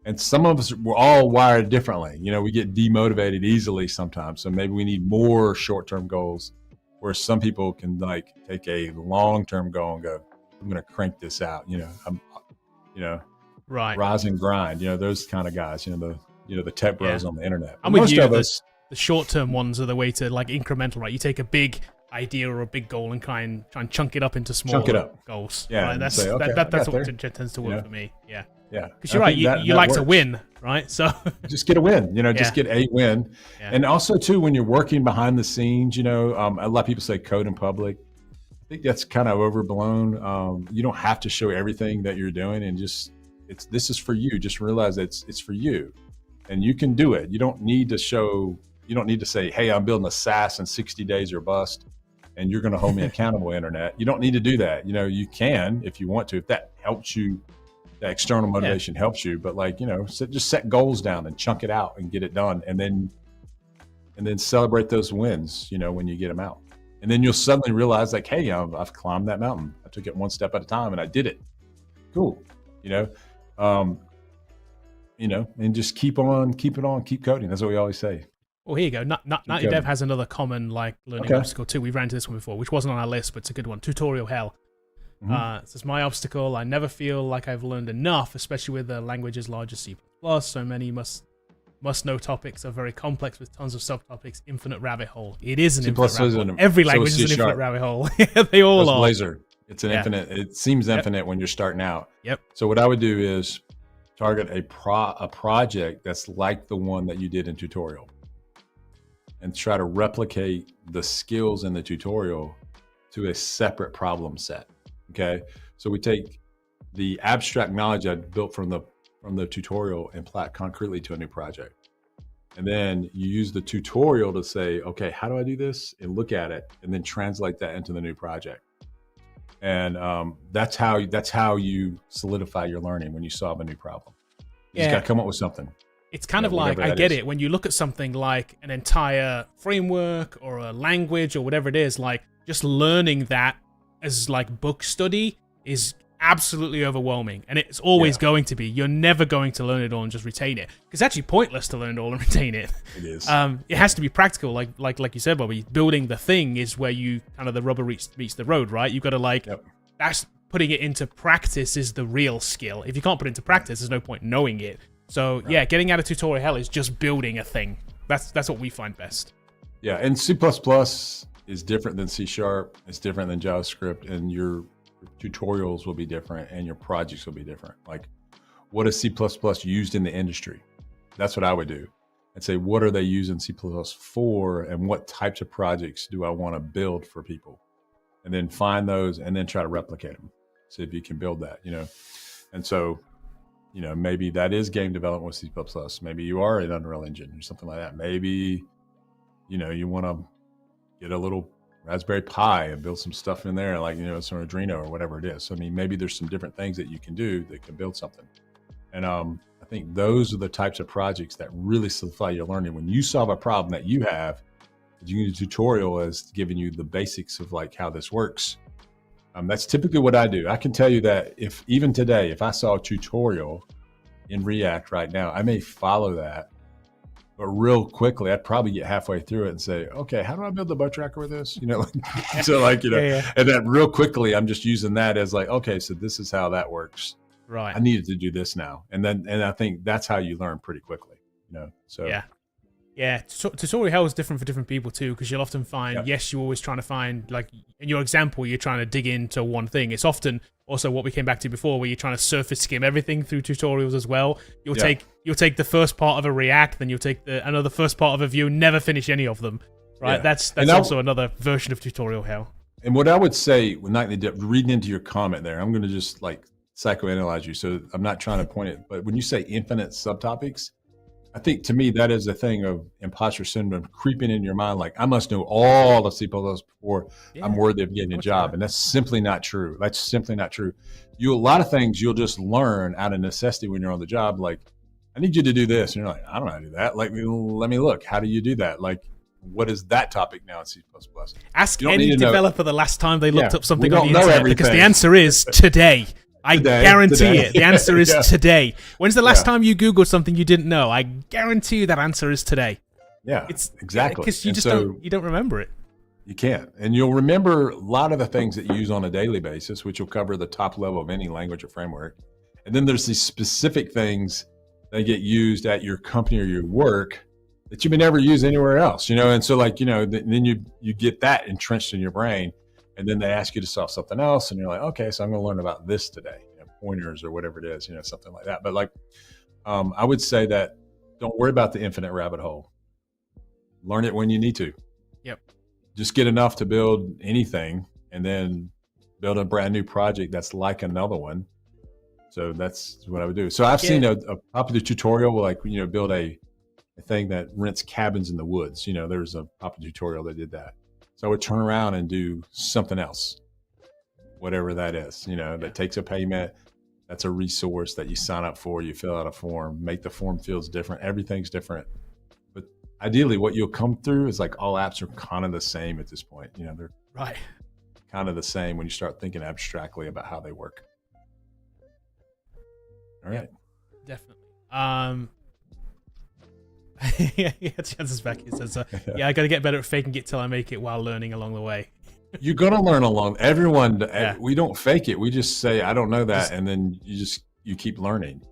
and some of us, we're all wired differently. We get demotivated easily sometimes. So maybe we need more short-term goals, where some people can like take a long-term goal and go, I'm going to crank this out. Right. Rise and grind, those kind of guys, the tech bros on the internet. I'm with you. The short-term ones are the way to like incremental, right? You take a big idea or a big goal and try and chunk it up into smaller goals. Yeah. Right? That's say, okay, that's what tends to work for me. Yeah. Yeah. Because you're right. You like to win, right? So just get a win, just get a win. Yeah. And also too, when you're working behind the scenes, a lot of people say code in public. I think that's kind of overblown. You don't have to show everything that you're doing, and this is for you. Just realize that it's for you, and you can do it. You don't need to say, hey, I'm building a SaaS in 60 days or bust, and you're going to hold me accountable, internet. You don't need to do that. You can, if you want to, if that helps you, that external motivation helps you, but like, just set goals down and chunk it out and get it done. And then celebrate those wins, when you get them out. And then you'll suddenly realize like, hey, I've climbed that mountain. I took it one step at a time and I did it. Cool. And just keep coding. That's what we always say. Oh, here you go. Nutty Dev has another common like learning obstacle too. We ran into this one before, which wasn't on our list, but it's a good one. Tutorial hell. It says, my obstacle, I never feel like I've learned enough, especially with a language as large as C++. So many must-know topics are very complex with tons of subtopics. Infinite rabbit hole. It is an infinite rabbit hole. Every language is an infinite rabbit hole. They all are. Blazor. It's an infinite. It seems infinite when you're starting out. Yep. So what I would do is target a project that's like the one that you did in tutorial, and try to replicate the skills in the tutorial to a separate problem set. Okay. So we take the abstract knowledge I built from the tutorial and apply it concretely to a new project. And then you use the tutorial to say, okay, how do I do this? And look at it and then translate that into the new project. And that's how you solidify your learning when you solve a new problem. You just got to come up with something. It's kind of like, I get it, when you look at something like an entire framework or a language or whatever it is, like just learning that as like book study is absolutely overwhelming, and it's always going to be. You're never going to learn it all and just retain it. It's actually pointless to learn it all and retain it. It is. It has to be practical, like you said, Bobby. Building the thing is where you kind of the rubber meets the road, right? You've got to that's putting it into practice is the real skill. If you can't put it into practice, there's no point knowing it. So getting out of tutorial hell is just building a thing. That's what we find best. Yeah, and C++ is different than C#. It's different than JavaScript, and your tutorials will be different and your projects will be different. Like, what is C++ used in the industry? That's what I would do. I'd say, what are they using C++ for, and what types of projects do I want to build for people? And then find those and then try to replicate them. See if you can build that, And so, maybe that is game development with C++. Maybe you are an Unreal Engine or something like that. Maybe, you want to get a little Raspberry Pi and build some stuff in there, like, some Arduino or whatever it is. So, I mean, maybe there's some different things that you can do that can build something. And I think those are the types of projects that really solidify your learning. When you solve a problem that you have, you need a tutorial as giving you the basics of like how this works. That's typically what I do. I can tell you that even today, if I saw a tutorial in React right now, I may follow that, but real quickly, I'd probably get halfway through it and say, okay, how do I build the bow tracker with this? So like, and then real quickly, I'm just using that as like, okay, so this is how that works. Right. I needed to do this now. And I think that's how you learn pretty quickly, so. Yeah, tutorial hell is different for different people too, because you'll often find, yes, you're always trying to find, like in your example, you're trying to dig into one thing. It's often also what we came back to before, where you're trying to surface skim everything through tutorials as well. You'll take the first part of a React, then you'll take another first part of a Vue, never finish any of them, right? Yeah. That's also another version of tutorial hell. And what I would say, reading into your comment there, I'm going to just like psychoanalyze you, so I'm not trying to point it, but when you say infinite subtopics, I think to me that is a thing of imposter syndrome creeping in your mind. Like, I must know all of C++ before I'm worthy of getting a job, and that's simply not true. That's simply not true. A lot of things you'll just learn out of necessity when you're on the job. Like, I need you to do this, and you're like, I don't know how to do that. Like, let me look. How do you do that? Like, what is that topic now in C++? Ask any developer the last time they looked up something on the internet, because the answer is today. I guarantee it. The answer is today. When's the last time you Googled something you didn't know? I guarantee you that answer is today. Yeah, exactly. Because you don't remember it. You can't. And you'll remember a lot of the things that you use on a daily basis, which will cover the top level of any language or framework. And then there's these specific things that get used at your company or your work that you may never use anywhere else, And so then you get that entrenched in your brain. And then they ask you to solve something else, and you're like, okay, so I'm going to learn about this today, pointers or whatever it is, something like that. But like, I would say that don't worry about the infinite rabbit hole. Learn it when you need to. Yep. Just get enough to build anything, and then build a brand new project that's like another one. So that's what I would do. So I've seen a popular tutorial where, like, build a thing that rents cabins in the woods. There's a popular tutorial that did that. So I would turn around and do something else, whatever that is, that takes a payment. That's a resource that you sign up for. You fill out a form, make the form feels different. Everything's different. But ideally, what you'll come through is like all apps are kind of the same at this point. They're kind of the same when you start thinking abstractly about how they work. All right. Definitely. Yeah, chances back. It says, yeah, I got to get better at faking it till I make it while learning along the way. You're gonna learn along. Everyone, Yeah. we don't fake it. We just say, I don't know that, Just- and then you keep learning.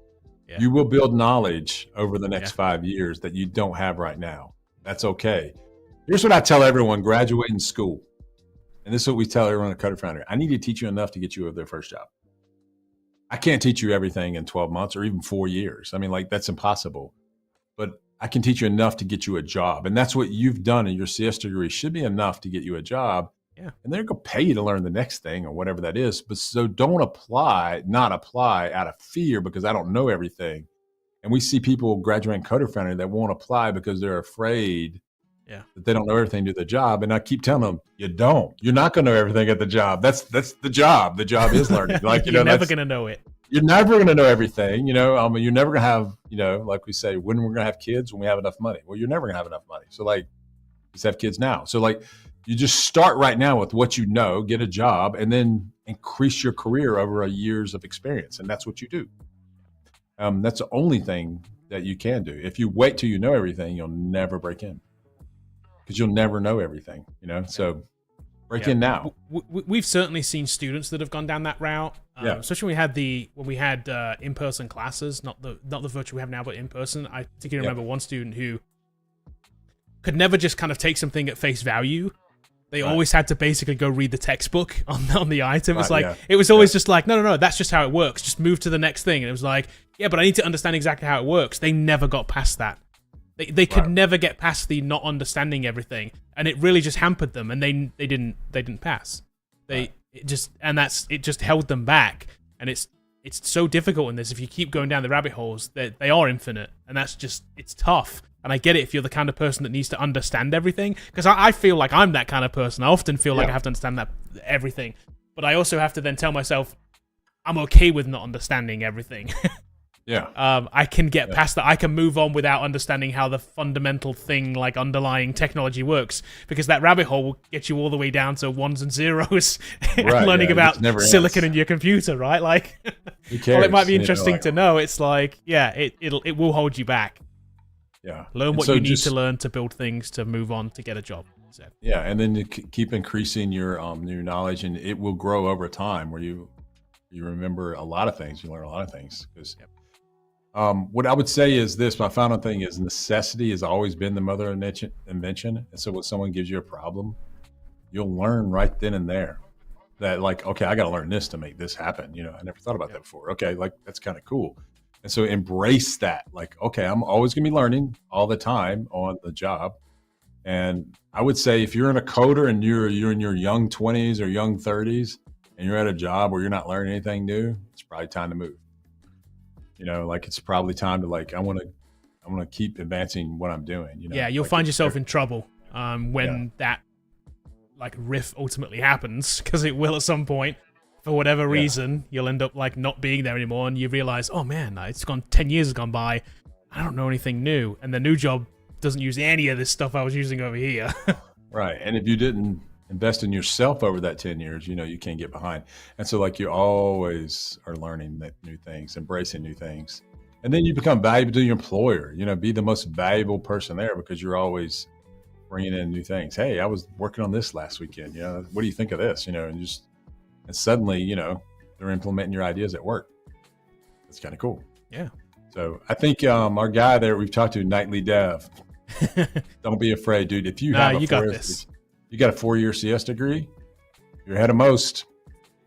Yeah. You will build knowledge over the next Yeah. 5 years that you don't have right now. That's okay. Here's what I tell everyone graduating school, and this is what we tell everyone at Coder Foundry. I need to teach you enough to get you their first job. I can't teach you everything in 12 months or even 4 years. I mean, like, that's impossible. But I can teach you enough to get you a job. And that's what you've done in your CS degree should be enough to get you a job. Yeah. And they're going to pay you to learn the next thing or whatever that is. But so don't not apply out of fear because I don't know everything. And we see people graduating Coder Foundry that won't apply because they're afraid that they don't know everything to the job. And I keep telling them, you don't. You're not going to know everything at the job. That's the job. The job is learning. Like, you're never going to know it. You're never going to know everything. You're never going to have, like we say, when we're going to have kids, when we have enough money. Well, you're never going to have enough money. So like, let's have kids now. So like, you just start right now with what you know, get a job, and then increase your career over years of experience. And that's what you do. That's the only thing that you can do. If you wait till you know everything, you'll never break in because you'll never know everything, So break in now. We've certainly seen students that have gone down that route. Especially when we had in-person classes, not the virtual we have now, but in person. I particularly remember one student who could never just kind of take something at face value. They always had to basically go read the textbook on the item. It's it was always just like, no, that's just how it works. Just move to the next thing. And it was like, yeah, but I need to understand exactly how it works. They never got past that. They could never get past the not understanding everything, and it really just hampered them. And they didn't pass. It just held them back. And it's so difficult in this. If you keep going down the rabbit holes, they are infinite, and it's tough. And I get it if you're the kind of person that needs to understand everything, because I feel like I'm that kind of person. I often feel like I have to understand everything, but I also have to then tell myself I'm okay with not understanding everything. I can get past that. I can move on without understanding how the fundamental thing, like underlying technology, works, because that rabbit hole will get you all the way down to ones and zeros, learning about silicon in your computer, right? Like, while it might be interesting to know, it's like, it will hold you back. Yeah. Learn what you need to learn to build things to move on to get a job. So. Yeah, and then you keep increasing your knowledge, and it will grow over time where you remember a lot of things, you learn a lot of things. Because what I would say is this, my final thing is necessity has always been the mother of invention. And so when someone gives you a problem, you'll learn right then and there that like, okay, I got to learn this to make this happen. I never thought about that before. Okay, like that's kind of cool. And so embrace that. Like, okay, I'm always going to be learning all the time on the job. And I would say if you're in a coder and you're in your young 20s or young 30s and you're at a job where you're not learning anything new, it's probably time to move. Like it's probably time to like, I want to keep advancing what I'm doing. You'll find yourself in trouble when that like riff ultimately happens, because it will at some point. For whatever reason, you'll end up like not being there anymore, and you realize, oh man, it's gone 10 years has gone by. I don't know anything new, and the new job doesn't use any of this stuff I was using over here. Right, and if you didn't invest in yourself over that 10 years, you can't get behind. And so like you always are learning new things, embracing new things, and then you become valuable to your employer. Be the most valuable person there because you're always bringing in new things. Hey, I was working on this last weekend. What do you think of this? And suddenly, they're implementing your ideas at work. It's kind of cool. Yeah. So I think our guy there we've talked to, Nightly Dev, don't be afraid, dude. If you have you got a 4-year CS degree, you're ahead of most.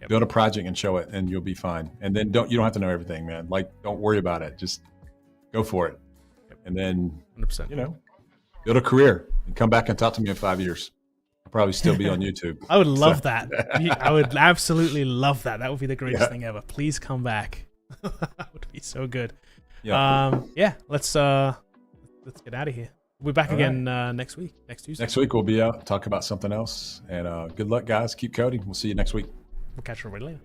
Build a project and show it, and you'll be fine. And then you don't have to know everything, man. Like, don't worry about it. Just go for it. And then, 100%. Build a career and come back and talk to me in 5 years. Probably still be on YouTube. I would love that. I would absolutely love that. That would be the greatest thing ever. Please come back. That would be so good. Let's get out of here. We'll be back again next week, next Tuesday. Next week we'll be out, talk about something else. And good luck, guys. Keep coding. We'll see you next week. We'll catch you later.